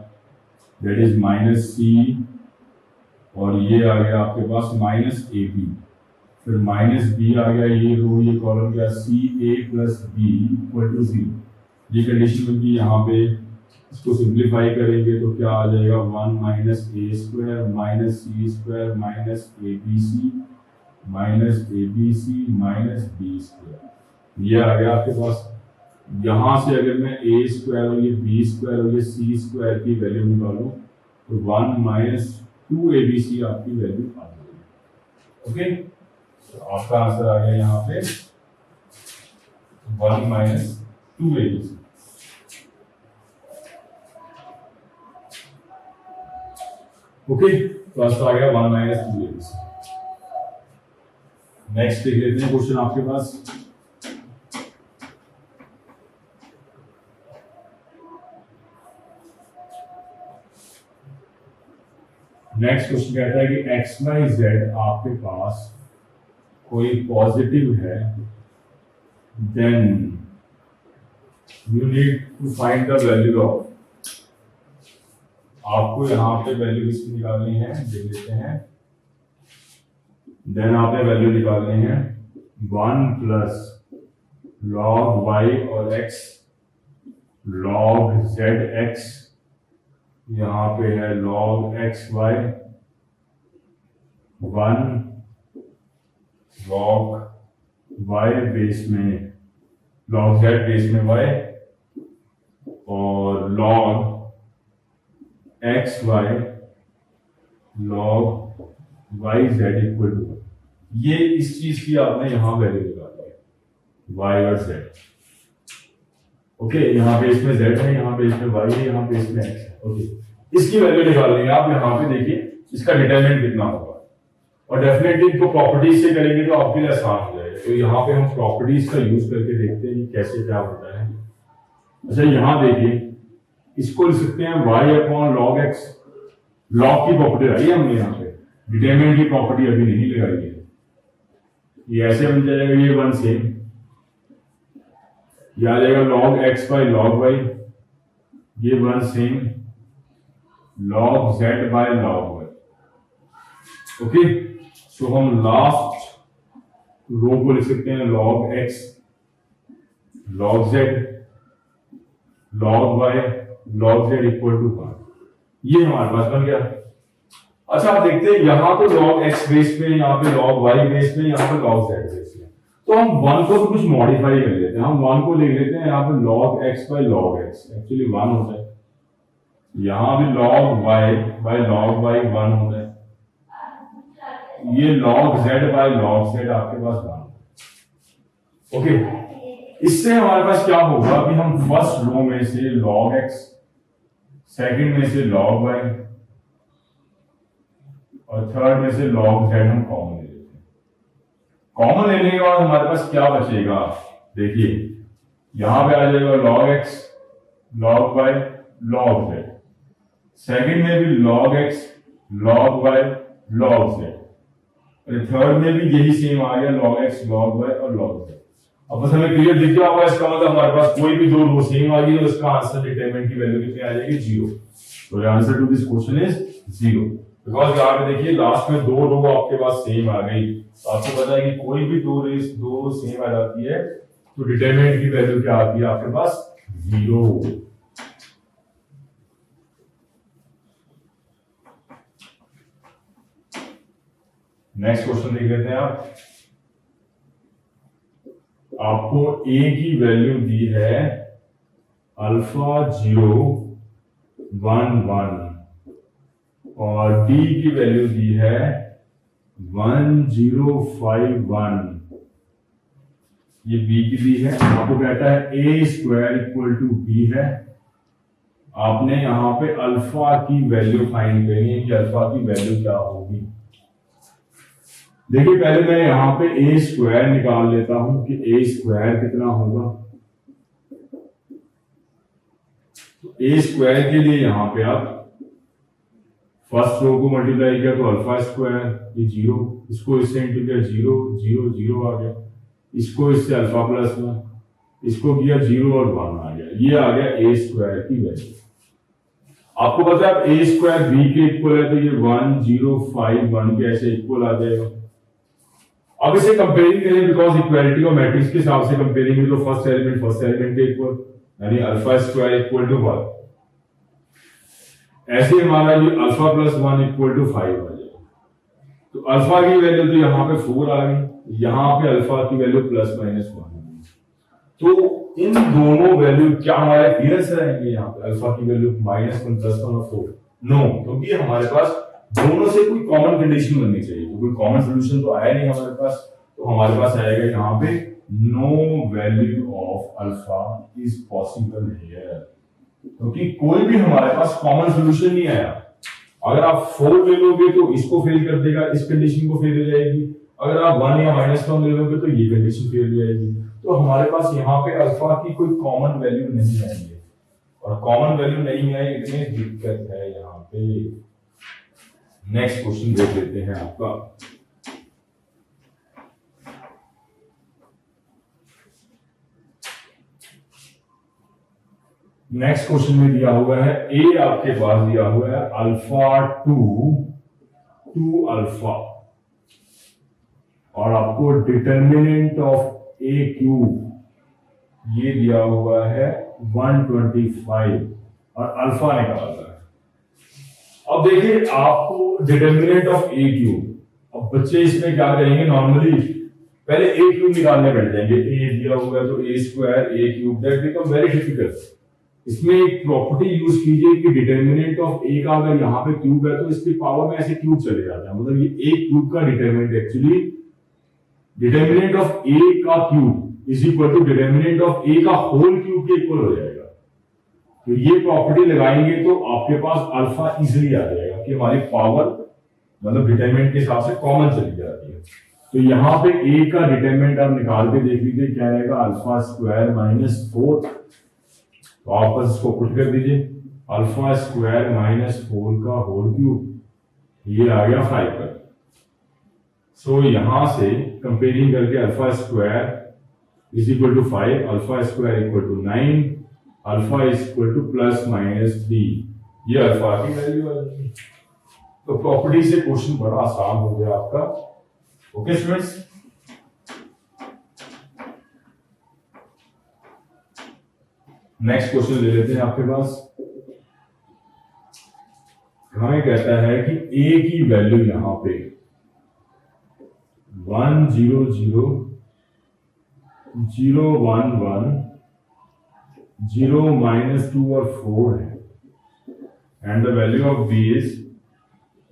दैट इज माइनस c, और ये आ गया आपके पास माइनस ab, फिर माइनस b आ गया, ये रो ये कॉलम गया ca plus b equal to 0। ये कंडीशन बनती है यहाँ पे। इसको सिंप्लीफाई करेंगे तो क्या आ जाएगा, 1 minus a square minus c square minus abc minus abc minus b square. ये आ गया आपके पास। यहाँ से अगर मैं a स्क्वायर और ये b स्क्वायर और ये c स्क्वायर की वैल्यू निकालूं तो 1 माइनस 2abc आपकी वैल्यू आ जाएगी। ओके, तो आपका आंसर आ गया यहाँ पे 1 माइनस 2abc। ओके, तो आंसर आ गया 1 माइनस 2abc। नेक्स्ट देख लेते हैं क्वेश्चन आपके पास। नेक्स्ट क्वेश्चन कहता है कि एक्स वाई जेड आपके पास कोई पॉजिटिव है, then you need to find the value of आपको यहाँ पे वैल्यू किसकी निकालनी है, देख लेते हैं। देन आपने वैल्यू निकालनी है 1 प्लस log y और x log zx, यहाँ पे है log xy, 1 log y base में log z बेस में y और log xy log yz equal to, ये इस चीज की आपने यहां वैल्यू निकाली है y और z। ओके, यहाँ पे इसमें z है, यहाँ पे इसमें y है, यहाँ पे इसमें x है। ओके, इसकी वैल्यू निकालनी है। आप यहाँ पे देखिए इसका डिटरमिनेंट कितना होगा, और डेफिनेटली इनको प्रॉपर्टीज से करेंगे तो आपके लिए आसान हो जाएगा। तो यहाँ पे हम प्रॉपर्टीज का यूज करके देखते हैं कि कैसे क्या होता है। अच्छा, यहाँ देखिए, इसको लिख सकते हैं y upon log x। log की प्रॉपर्टी लगाई है हमने, यहाँ पे डिटरमिनेंट की प्रॉपर्टी अभी नहीं लगाई है। ये ऐसे बन जाएगा, ये 1 सेम, ये आ जाएगा log x by log y, ये 1 same, log z by log y। Okay, so हम लास्ट रो को लिख सकते हैं log x log z log y log z equal to 1। ये हमारे पास बन गया। अच्छा, आप देखते हैं यहाँ तो log x बेस में, यहाँ पे log y बेस में, यहाँ पे log z बेस में। तो हम 1 को कुछ मॉडिफाई कर लेते हैं। हम 1 को लिख लेते हैं यहाँ पे log x by log x, actually 1 होता है। यहाँ भी log y by log y 1 होता है। ये log z by log z आपके पास 1। ओके, इससे हमारे पास क्या होगा कि हम फर्स्ट रो में से log x, सेकंड में से log y और थर्ड में से log z हम कॉमन ले लेते हैं। कॉमन लेने के बाद हमारे पास क्या बचेगा, देखिए यहां पे आ जाएगा log x log y log z, second में भी log x log y log z, और थर्ड में भी यही सेम आ गया log x log y और log z। अब बस हमें क्लियर दिख गया होगा, इसका मतलब हमारे पास कोई भी दो रो सेम आ गई तो इसका आंसर डिटरमिनेंट की वैल्यू कितनी आ जाएगी, 0। तो answer to this question is 0, because यहाँ पे देखिए लास्ट में दो रो आपके पास सेम आ गई। तो आपको पता है कि कोई भी दो सेम आ जाती है तो डिटरमिनेंट की वैल्यू क्या आती है आपके पास, 0। नेक्स्ट क्वेश्चन देख लेते हैं आप। आपको a की वैल्यू दी है अल्फा 0 1 1 और d की वैल्यू दी है 1 0 5 1। ये b की दी है। आपको कहता है a square equal to b है। आपने यहां पे अल्फा की वैल्यू फाइंड करनी है कि अल्फा की वैल्यू क्या होगी। देखिए पहले मैं यहां पे a स्क्वायर निकाल लेता हूं कि a स्क्वायर कितना होगा। a स्क्वायर के लिए यहां पे आप फर्स्ट रो को मल्टीप्लाई किया तो अल्फा स्क्वायर, ये 0, इसको इससे इंटू किया 0 0 0 आ गया, इसको इससे अल्फा प्लस 1, इसको किया 0 और 1 आ गया, ये आ गया a स्क्वायर की वैल्यू। आपको पता है अब a स्क्वायर b के इक्वल है तो ये 1 0 5 1 के ऐसे इक्वल आ जाएगा। अब इसे कंपेयरिंग करें, बिकॉज इक्वालिटी और मैट्रिक्स के हिसाब से कंपेयरिंग है तो फर्स्ट एलिमेंट के इक्वल, यानी अल्फा स्क्वायर इक्वल टू 1। ऐसे हमारा ये अल्फा प्लस 1 इक्वल टू 5 आ जाएगा। तो अल्फा की वैल्यू तो यहाँ पे 4 आ गई, यहाँ पे अल्फा की वैल्यू प्लस माइनस 1 आ गई। तो इन दोनों वैल्यू क्या हमारे क्लियर से रहेंगे, यहाँ पे अल्फा की वैल्यू -1 +1 और 4, नो, क्योंकि हमारे पास दोनों से कोई कॉमन कंडीशन बननी चाहिए। तो कोई कॉमन सोल्यूशन तो आया नहीं हमारे पास, तो हमारे पास आएगा यहाँ पे no value of alpha is possible here, क्योंकि कोई भी हमारे पास कॉमन सोल्यूशन नहीं आया। अगर आप 4 ले लोगे तो इसको फेल कर देगा, इस कंडीशन को फेल हो जाएगी। अगर आप 1 या -1 ले लोगे तो ये कंडीशन फेल हो जाएगी। तो हमारे पास यहाँ पे अल्फा की कोई कॉमन वैल्यू नहीं आएगी, और कॉमन वैल्यू नहीं आए इतनी दिक्कत है यहाँ पे। नेक्स्ट क्वेश्चन देख लेते हैं आपका। नेक्स्ट क्वेश्चन में दिया हुआ है ए आपके पास दिया हुआ है अल्फा टू अल्फा और आपको डिटर्मिनेंट ऑफ ए क्यूब ये दिया हुआ है 125 और अल्फा निकालना है। अब देखिए आपको डिटर्मिनेंट ऑफ ए क्यूब, अब बच्चे इसमें क्या करेंगे नॉर्मली पहले ए क्यूब निकालने बैठ जाएंगे। ए दिया हुआ है तो A square A cube, that become very difficult. इसमें एक प्रॉपर्टी यूज कीजिए कि डिटर्मिनेंट ऑफ ए का अगर यहाँ पे क्यूब है तो इसकी पावर में ऐसे क्यूब चले जाते हैं, मतलब ये ए क्यूब का determinant actually determinant of A का cube is equal to determinant of A का होल क्यूब के इक्वल हो जाएगा। तो ये प्रॉपर्टी लगाएंगे तो आपके पास अल्फा इजीली आ जाएगा कि हमारी पावर मतलब डिटरमिनेंट के हिसाब से कॉमन चली जाती है। तो यहाँ पे ए का डिटरमिनेंट आप निकाल के देख लीजिए क्या आएगा, अल्फा स्क्वायर माइनस 4। तो आप बस इसको पुट कर दीजिए, अल्फा स्क्वायर माइनस 4 का होल क्यूब, ये आ गया 5 का। सो यहां से कंपेयरिंग करके alpha square is equal to 5, alpha square equal to 9, alpha is equal to plus minus 3, ये अल्फा की वैल्यू आ जाएगी। तो प्रॉपर्टी से क्वेश्चन बड़ा आसान हो गया आपका। ओके स्टूडेंट्स, नेक्स्ट क्वेश्चन ले लेते हैं आपके पास। हमें कहता है कि ए की वैल्यू यहां पे 1 0 0 0 1 1 0 -2 और 4 है and the value of B is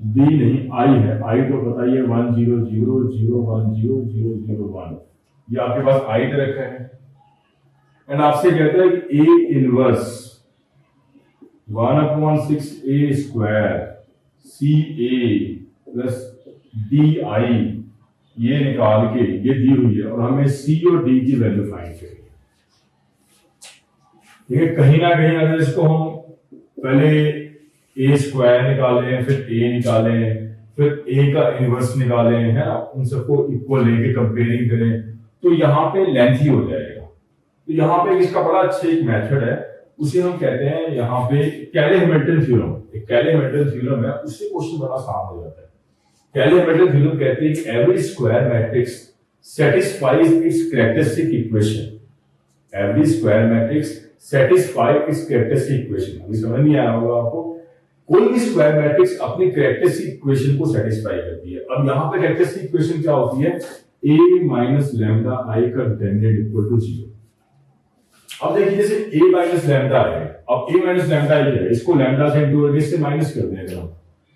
B नहीं आई है, आई तो बताइए 1 0 0 0 1 0 0 0 1, ये आपके पास आई दे रखा है एंड आपसे कहता है कि A inverse 1/6 A square C A plus D I ये निकाल के ये दी हुई है और हमें सी और डी की वैल्यू फाइंड करनी है। ठीक है, कहीं ना कहीं अगर इसको हम पहले ए स्क्वायर निकालें फिर ए निकालें फिर ए का इनवर्स निकालें, है ना, उन सबको इक्वल लेके कंपेयरिंग करें तो यहाँ पे लेंथी हो जाएगा। तो यहाँ पे इसका बड़ा अच्छा एक मेथड है, उसे हम कहते हैं यहाँ पे कैले-हैमिल्टन थ्योरम। एक कैले-हैमिल्टन थ्योरम है, उससे क्वेश्चन बड़ा आसान हो जाता है। कैले-हैमिल्टन थ्योरम कहते हैं कि every square matrix satisfies it's characteristic equation. Every square matrix satisfy it's characteristic equation. अभी समझ नहीं आया होगा आपको, कोई भी स्क्वायर मैट्रिक्स अपनी कैरेक्टरिस्टिक इक्वेशन को सेटिस्फाई करती है। अब यहाँ पे कैरेक्टरिस्टिक इक्वेशन क्या होती है, a माइनस लैम्डा आई का डिटरमिनेंट इक्वल टू 0। अब देखिए जैसे a माइनस लैम्डा है, अब a माइनस लैम्डा आई है, इसको लैम्डा से इंटू करके इससे माइनस कर देंगे हम,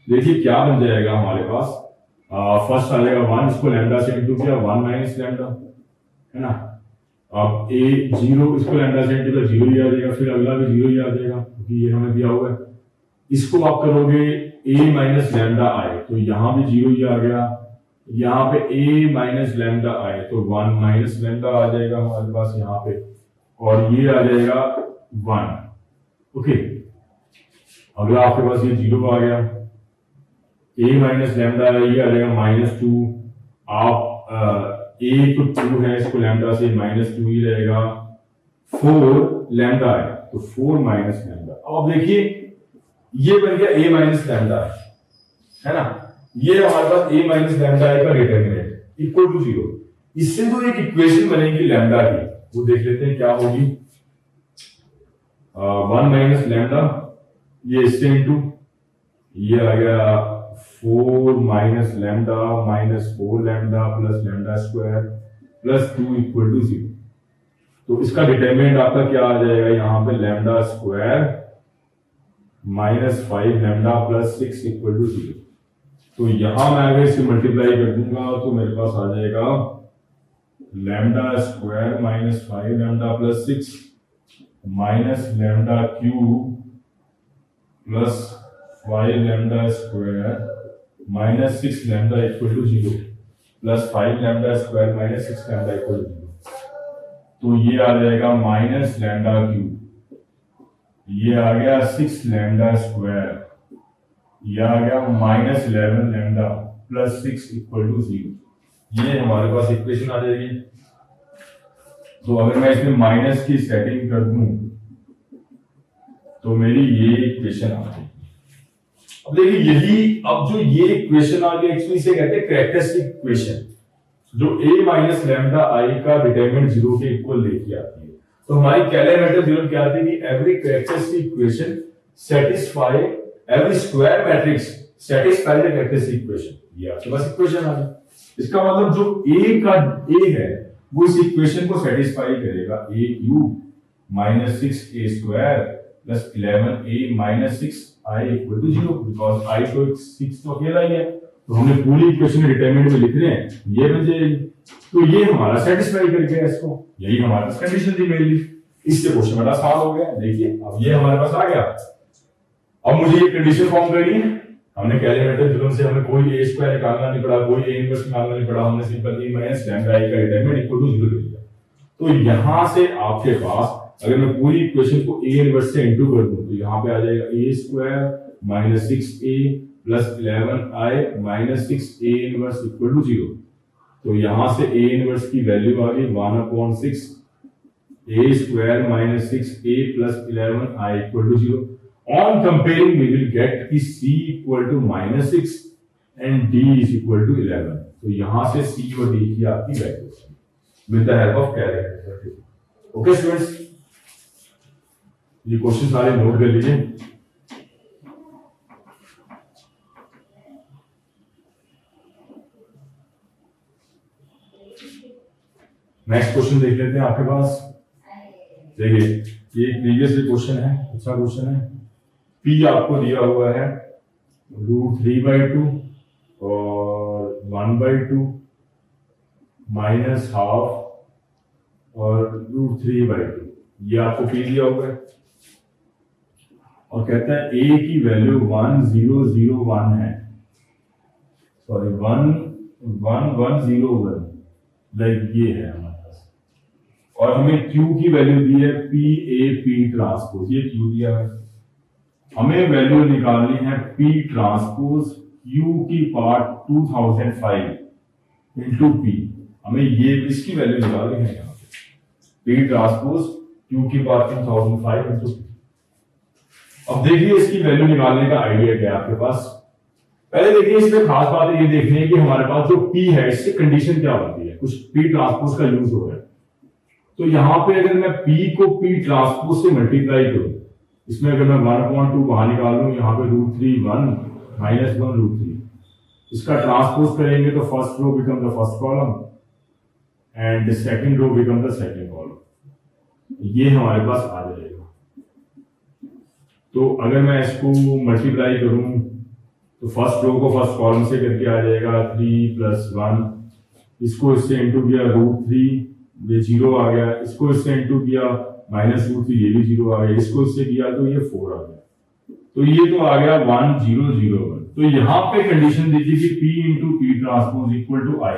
देखिए क्या बन जाएगा हमारे पास, फर्स्ट आ जाएगा 1, इसको लैम्डा से इंटू किया 1 माइनस लैम्डा, है ना। अब a 0, इसको लैम्डा से इंटू किया 0 ही आ जाएगा, फिर अगला भी 0 ही आ जाएगा क्योंकि ये हमें दिया हुआ है। इसको आप करोगे a माइनस लैम्डा आए तो यहाँ भी 0 ही आ गया, यहाँ पे a माइनस लैम्डा आए तो 1 माइनस लैम्डा आ जाएगा हमारे पास यहाँ पे, और ये आ जाएगा 1। ओके, अगला आपके पास ये 0 आ गया, a माइनस लैम्डा ये आ जाएगा -2, आप a तो 2 है, इसको लैम्डा से -2 ही रहेगा, 4 लैम्डा है तो 4 माइनस लैम्डा। अब देखिए ये बन गया a माइनस लैम्डा है ना, ये हमारे पास a माइनस लैम्डा का डिटरमिनेंट इक्वल टू 0। इससे तो एक इक्वेशन बनेगी लैम्डा की, वो देख लेते हैं क्या होगी। 1 माइनस लैम्डा ये इससे इंटू ये आ गया 4 minus lambda minus 4 lambda plus lambda square plus 2 equal to 0। तो इसका डिटरमिनेंट आपका क्या आ जाएगा, यहाँ पे lambda square -5 lambda plus 6 equal to 0। तो यहां मैं अगर इसे मल्टीप्लाई कर दूंगा तो मेरे पास आ जाएगा lambda square -5 lambda plus 6 minus lambda cube plus 5 lambda square minus 6 lambda equal to 0 plus 5 lambda square minus 6 lambda equal to 0। तो ये आ जाएगा माइनस लैम्डा क्यूब, ये आ गया 6 लैम्डा स्क्वायर, ये आ गया -11 लैम्डा प्लस 6 इक्वल टू 0। ये हमारे पास इक्वेशन आ जाएगी। तो अगर मैं इसमें माइनस की सेटिंग कर दूं तो मेरी ये इक्वेशन आ गई। अब देखिए यही, अब जो ये इक्वेशन आ गई एक्चुअली इसे कहते हैं कैरेक्टरिस्टिक इक्वेशन, जो a माइनस लैम्डा आई का डिटरमिनेंट जीरो के इक्वल लेके आती है। तो हमारी कैलकुलेटर थ्योरम क्या आती है कि every characteristic equation satisfy every square matrix satisfy the characteristic equation. ये आपके पास इक्वेशन आ गई। इसका मतलब जो a है वो इस इक्वेशन को सेटिस्फाई करेगा। a cube minus 6a square plus 11a minus 6i equal to 0, because i तो 6 तो अकेला ही है, तो हमने पूरी इक्वेशन डिटरमिनेंट में लिख रहे हैं, ये बन जाएगी। तो ये हमारा सेटिस्फाई कर गया इसको, यही हमारे पास कंडीशन थी मेनली। इससे क्वेश्चन बड़ा आसान हो गया। देखिए अब ये हमारे पास आ गया। अब मुझे ये कंडीशन फॉर्म करनी है। हमने कैलकुलेटर थ्योरम से हमें कोई a स्क्वायर निकालना नहीं पड़ा, कोई a इनवर्स निकालना नहीं पड़ा, हमने simple a minus lambda i का डिटरमिनेंट इक्वल टू 0 ले लिया। तो यहां से आपके पास अगर मैं पूरी इक्वेशन को a इनवर्स से इनटू कर दूं तो यहां पे आ जाएगा a square minus 6a plus 11i minus 6a inverse equal to 0। तो यहां से a इनवर्स की वैल्यू आ गई 1/6 a square minus 6a plus 11i equal to 0। On comparing, we will get कि c equal to minus 6 and d is equal to 11. तो यहां से c और d की आपकी value with the help of calculator। Okay students, ये क्वेश्चन सारे नोट कर लीजिए। नेक्स्ट क्वेश्चन देख लेते हैं आपके पास। देखिए ये प्रीवियस क्वेश्चन है, अच्छा क्वेश्चन है। P आपको दिया हुआ है √3/2 और 1/2 माइनस हाफ और √3/2, ये आपको P दिया हुआ है और कहता है A की वैल्यू 1001 है, सॉरी 1101, लाइक ये है हमारे पास। और हमें Q की वैल्यू दी है PAP ट्रांसपोज, ये Q दिया है। हमें वैल्यू निकालनी है P ट्रांसपोज Q की पार्ट 2005 इंटू P। हमें ये इसकी वैल्यू निकालनी है यहाँ पे P ट्रांसपोज Q की पार्ट 2005 इंटू P। अब देखिए इसकी वैल्यू निकालने का आइडिया क्या है आपके पास। पहले देखिए इसमें खास बात ये देखनी है कि हमारे पास जो P है इससे कंडीशन क्या होती है, कुछ P ट्रांसपोज का यूज हो रहा है। तो यहाँ पे अगर मैं P को P ट्रांसपोज से मल्टीप्लाई करूं, इसमें अगर मैं 1/2 बाहर निकाल लूं, यहाँ पे √3 माइनस 1 √3, इसका ट्रांसपोज करेंगे तो first row become the first column and the second row become the second column. ये हमारे पास आ जाएगा। तो अगर मैं इसको मल्टीप्लाई करूं तो फर्स्ट रो को फर्स्ट कॉलम से करके आ जाएगा 3 + 1, इसको इससे इंटू किया √3, ये 0 आ गया, इसको इससे इंटू किया माइनस √3, ये भी 0 आ गया, इसको इससे किया तो ये 4 आ गया। तो ये तो आ गया 1001। तो यहाँ पे कंडीशन दी थी कि P into P transpose equal to I,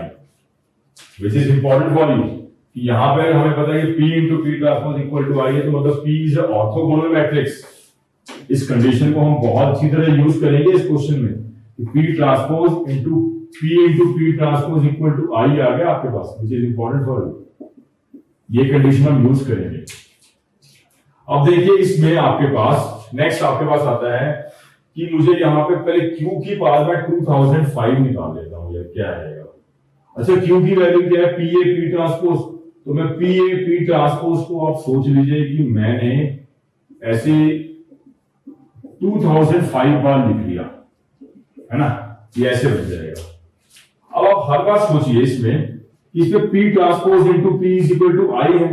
which is important for you. कि यहाँ पे हमें पता है कि P into P transpose equal to I है, तो मतलब P इज ऑर्थोगोनल मैट्रिक्स। इस कंडीशन को हम बहुत अच्छी तरह यूज करेंगे इस क्वेश्चन में। P transpose into P transpose equal to I आ गया आपके पास, which is important for you. ये कंडीशन हम यूज करेंगे। अब देखिए इसमें आपके पास नेक्स्ट आपके पास आता है कि मुझे यहाँ पे पहले Q की पावर में 2005 निकाल लेता हूँ, यार क्या आएगा। अच्छा Q की वैल्यू क्या है, PA ट्रांसपोज। तो मैं PA ट्रांसपोज को आप सोच लीजिए कि मैंने ऐसे 2005 बार लिख लिया है ना, ये ऐसे बन जाएगा। अब आप हर बार सोचिए इसमें P transpose into P is equal to I है,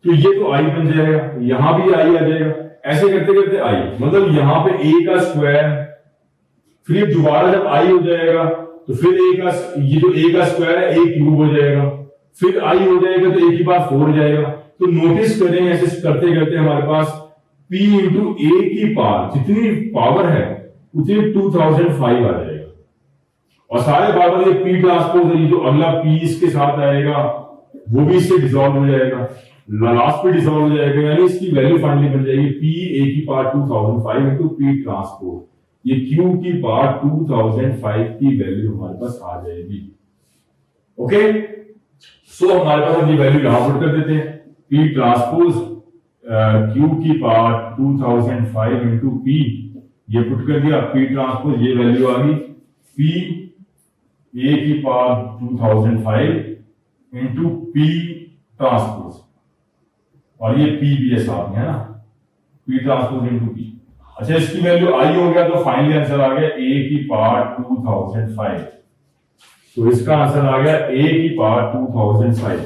तो ये तो I बन जाएगा, यहां भी I आ जाएगा। ऐसे करते करते I, मतलब यहां पे A का स्क्वायर, फिर दोबारा जब I हो जाएगा तो फिर A का, ये जो A का स्क्वायर है A क्यूब हो जाएगा, फिर I हो जाएगा तो A की पावर 4 हो जाएगा। तो नोटिस करें ऐसे करते करते हमारे पास P इंटू A की पावर, जितनी पावर है उतनी 2005 आ जाएगा। और सारे पावर ये P ट्रांसपोज है, जो अगला P इसके साथ आएगा वो भी इससे डिसॉल्व हो जाएगा, लास्ट पे डिसॉल्व हो जाएगा, यानी इसकी वैल्यू फाइनली बन जाएगी P A की पावर 2005 इंटू P ट्रांसपोज। ये Q की पावर 2005 की वैल्यू हमारे पास आ जाएगी। ओके, सो हमारे पास ये वैल्यू यहां पुट कर देते हैं। P ट्रांसपोज क्यू की पावर 2005 इंटू पी, ये पुट कर दिया, पी ट्रांसपोज ये वैल्यू आ गई, पी ए की पावर 2005 इंटू पी ट्रांसपोज, और ये पी भी है साथ में, है ना, पी ट्रांसपोज इंटू पी। अच्छा, इसकी वैल्यू आई हो गया तो फाइनली आंसर आ गया ए की पावर 2005। तो इसका आंसर आ गया ए की पावर 2005।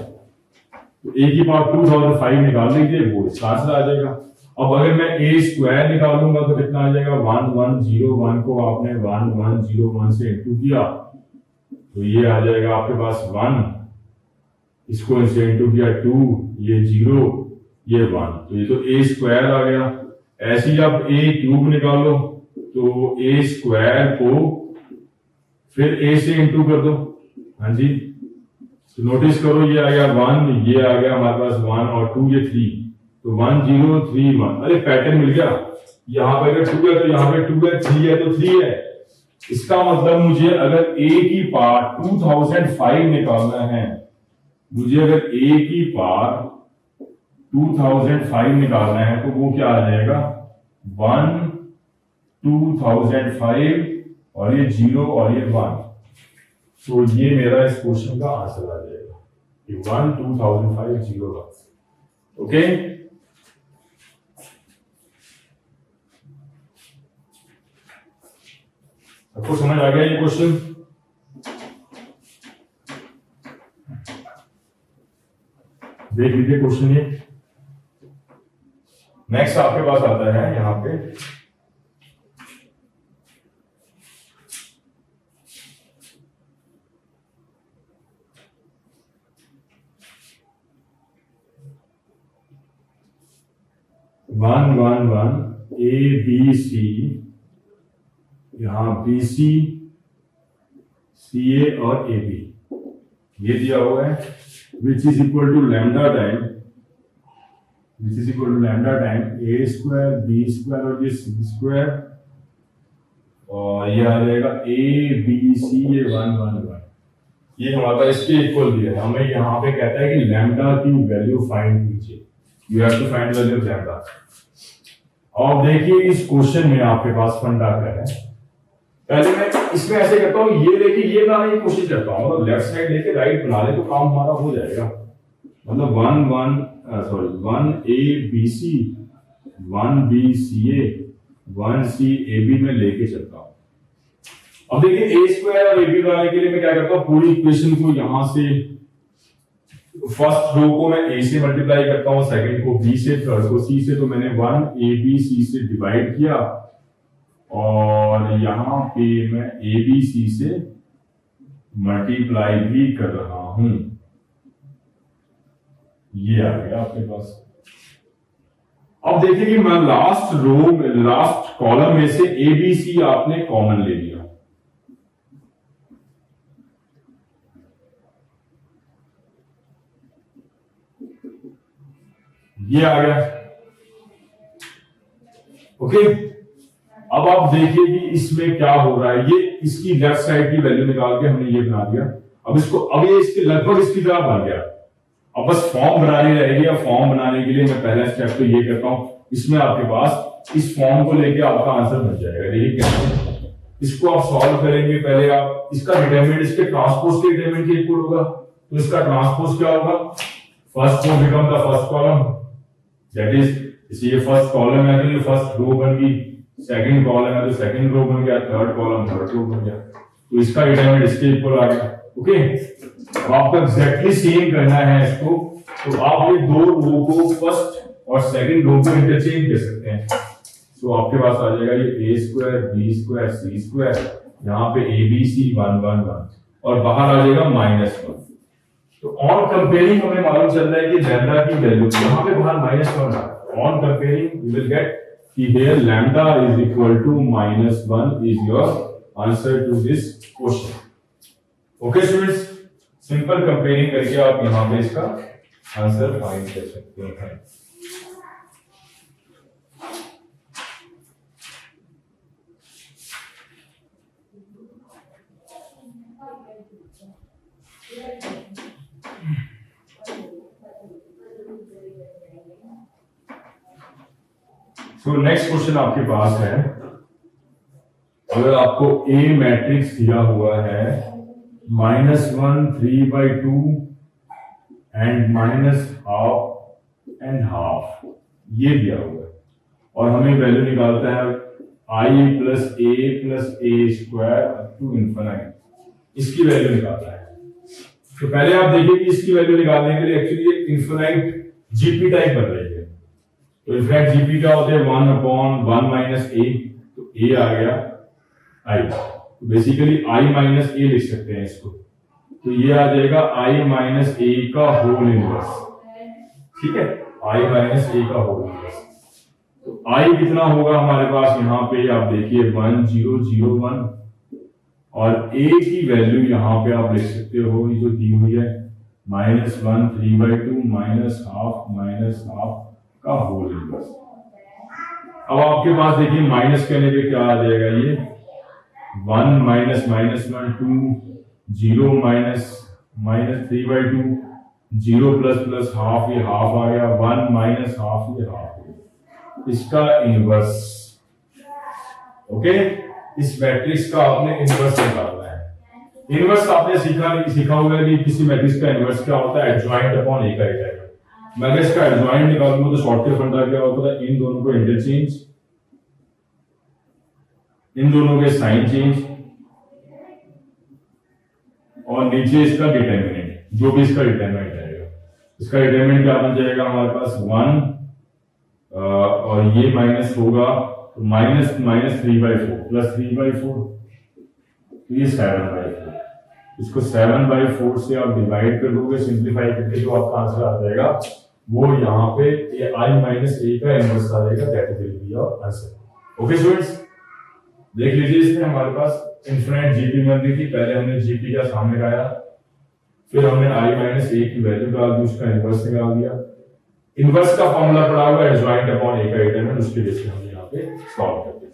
तो ए की पावर 2005 निकाल लीजिए, वो इसका आंसर आ जाएगा। अब अगर मैं ए स्क्वायर निकालूंगा तो कितना आ जाएगा, 1101 को आपने 1101 से इंटू किया तो ये आ जाएगा आपके पास 1, इसको इनसे इंटू किया 2, ये 0, ये 1, तो ये तो ए स्क्वायर आ गया। ऐसे ही आप ए क्यूब निकालो तो ए स्क्वायर को फिर ए से इंटू कर दो। हाँ जी, तो नोटिस करो ये आ गया 1, ये आ गया हमारे पास 1 और 2, ये 3, तो 1 0 3 1। अरे पैटर्न मिल गया, यहाँ पे अगर 2 है तो यहाँ पे 2 है, 3 है तो 3 है। इसका मतलब मुझे अगर a की पावर 2005 निकालना है, मुझे अगर a की पावर 2005 निकालना है तो वो क्या आ जाएगा, 1 2005 और ये 0 और ये 1, तो ये मेरा इस क्वेश्चन का आंसर आ जाएगा, ये 1 2005 0 1। ओके, आपको समझ आ गया ये क्वेश्चन? देख लीजिए क्वेश्चन ये। नेक्स्ट आपके पास आता है यहां पे one one one A B C, यहां बी सी सी ए और ए बी ये दिया हुआ है, which is equal to lambda time, which is equal to lambda time A square B square और ये सी स्क्वायर, और ये आ जाएगा ए बी सी ये 1 1 1, ये हमारा इसके इक्वल दिया है। हमें यहाँ पे कहता है कि लैम्डा की वैल्यू फाइंड कीजिए, you have to find value of lambda. और देखिए इस क्वेश्चन में आपके पास फंडा क्या है, पहले मैं इसमें ऐसे करता हूँ, ये लेके ये बनाने की कोशिश करता हूँ, मतलब लेफ्ट साइड लेके राइट बना ले तो काम हमारा हो जाएगा। मतलब 1 A B C 1 B C A 1 C A B में लेके चलता हूँ। अब देखिए ए स्क्वायर और ए बी बनाने के लिए मैं क्या करता हूँ, पूरी इक्वेशन को यहां से फर्स्ट रो को मैं ए से मल्टीप्लाई करता हूँ, सेकंड को बी से, थर्ड को सी से, तो मैंने 1 ए बी सी से डिवाइड किया और यहां पे मैं ए बी सी से मल्टीप्लाई भी कर रहा हूं, ये आ गया आपके पास। अब देखिए कि मैं लास्ट रो में लास्ट कॉलम में से ए बी सी आपने कॉमन ले लिया, ये आ गया। ओके, अब आप देखिए कि इसमें क्या हो रहा है, ये इसकी लेफ्ट साइड की वैल्यू निकाल के हमने ये बना दिया। अब इसको अब ये इसके लगभग इसकी तरह बन गया, अब बस फॉर्म बनानी रहेगी। अब फॉर्म बनाने के लिए मैं पहला स्टेप तो ये करता हूं, इसमें आपके पास इस फॉर्म को लेके आपका आंसर बन जाएगा। देखिए क्या, इसको आप सॉल्व करेंगे, पहले आप इसका डिटरमिनेंट इसके ट्रांसपोज के डिटरमिनेंट के इक्वल होगा, तो इसका ट्रांसपोज क्या होगा, first row become the first column, that is ये फर्स्ट कॉलम है तो ये फर्स्ट रो बन गई, सेकंड कॉलम है तो सेकंड रो बन गया, थर्ड कॉलम थर्ड रो बन गया, तो इसका डिटरमिनेंट इसके इक्वल आ गया। ओके, अब आपको एग्जैक्टली सेम करना है इसको, तो आप ये दो रो को फर्स्ट और सेकंड रो को इंटरचेंज कर सकते हैं। तो आपके पास आ जाएगा ये ए स्क्वायर बी स्क्वायर सी स्क्वायर, यहाँ पे ए बी सी 1 1 1 और बाहर आ जाएगा -1। तो ऑन कंपेयरिंग हमें मालूम चल रहा है कि लैम्डा की वैल्यू यहाँ पे बाहर -1 आ, on comparing you will get कि here lambda is equal to -1 is your answer to this question. Okay students, simple comparing करके आप यहां पे इसका आंसर फाइंड कर सकते हैं। सो नेक्स्ट क्वेश्चन आपके पास है, अगर आपको ए मैट्रिक्स दिया हुआ है -1 3/2 एंड -12 एंड हाफ, ये दिया हुआ है और हमें वैल्यू निकालता है i + a square up to infinite, इसकी वैल्यू निकालता है। तो पहले आप देखिए कि इसकी वैल्यू निकालने के लिए एक्चुअली ये इंफिनिट जीपी टाइप बन रही है। तो इनफैक्ट जीपी क्या होता है 1/1 - a, तो a आ गया i, तो बेसिकली i - a लिख सकते हैं इसको, तो ये आ जाएगा i - a का होल इनवर्स, ठीक है, i - a का होल इनवर्स। तो i कितना होगा हमारे पास, यहाँ पे आप देखिए 1 0 0 1, और a की वैल्यू यहाँ पे आप लिख सकते हो, ये जो दी हुई है -1 3/2 -12 का होल इनवर्स। अब आपके पास देखिए माइनस करने पे क्या आ जाएगा, ये 1 - -1 2 0 -3/2 0 + हाफ, ये हाफ आ गया, 1 - हाफ, ये हाफ, इसका इनवर्स। ओके, इस मैट्रिक्स का आपने इनवर्स निकालना है। इनवर्स आपने सीखा होगा कि किसी मैट्रिक्स का इनवर्स क्या होता है, एडजॉइंट अपॉन ए का एरिया। मैं अगर इसका एडजॉइंट निकालूंगा तो शॉर्टकट फंडा क्या होता है, इन दोनों को इंटरचेंज, इन दोनों के साइन चेंज, और नीचे इसका डिटरमिनेंट, जो भी इसका डिटरमिनेंट आएगा, इसका डिटरमिनेंट क्या बन जाएगा हमारे पास 1, और ये माइनस होगा तो -3/4 + 3/4, तो ये 7/4, इसको 7/4 से आप डिवाइड कर दोगे, सिंप्लीफाई करके जो आपका आंसर आ जाएगा वो यहाँ पे ये i - a का इनवर्स आ जाएगा, that will be your answer. Okay students, देख लीजिए इसमें हमारे पास इनफिनिट जीपी बन रही थी, पहले हमने जीपी का सामने लगाया, फिर हमने i - a की वैल्यू डाल दी, उसका इनवर्स निकाल दिया। इनवर्स का फॉर्मूला पड़ा हुआ है एडजॉइंट अपॉन ए का डिटरमिनेंट, उसके बेस पे हमने यहाँ पे सॉल्व कर दिया।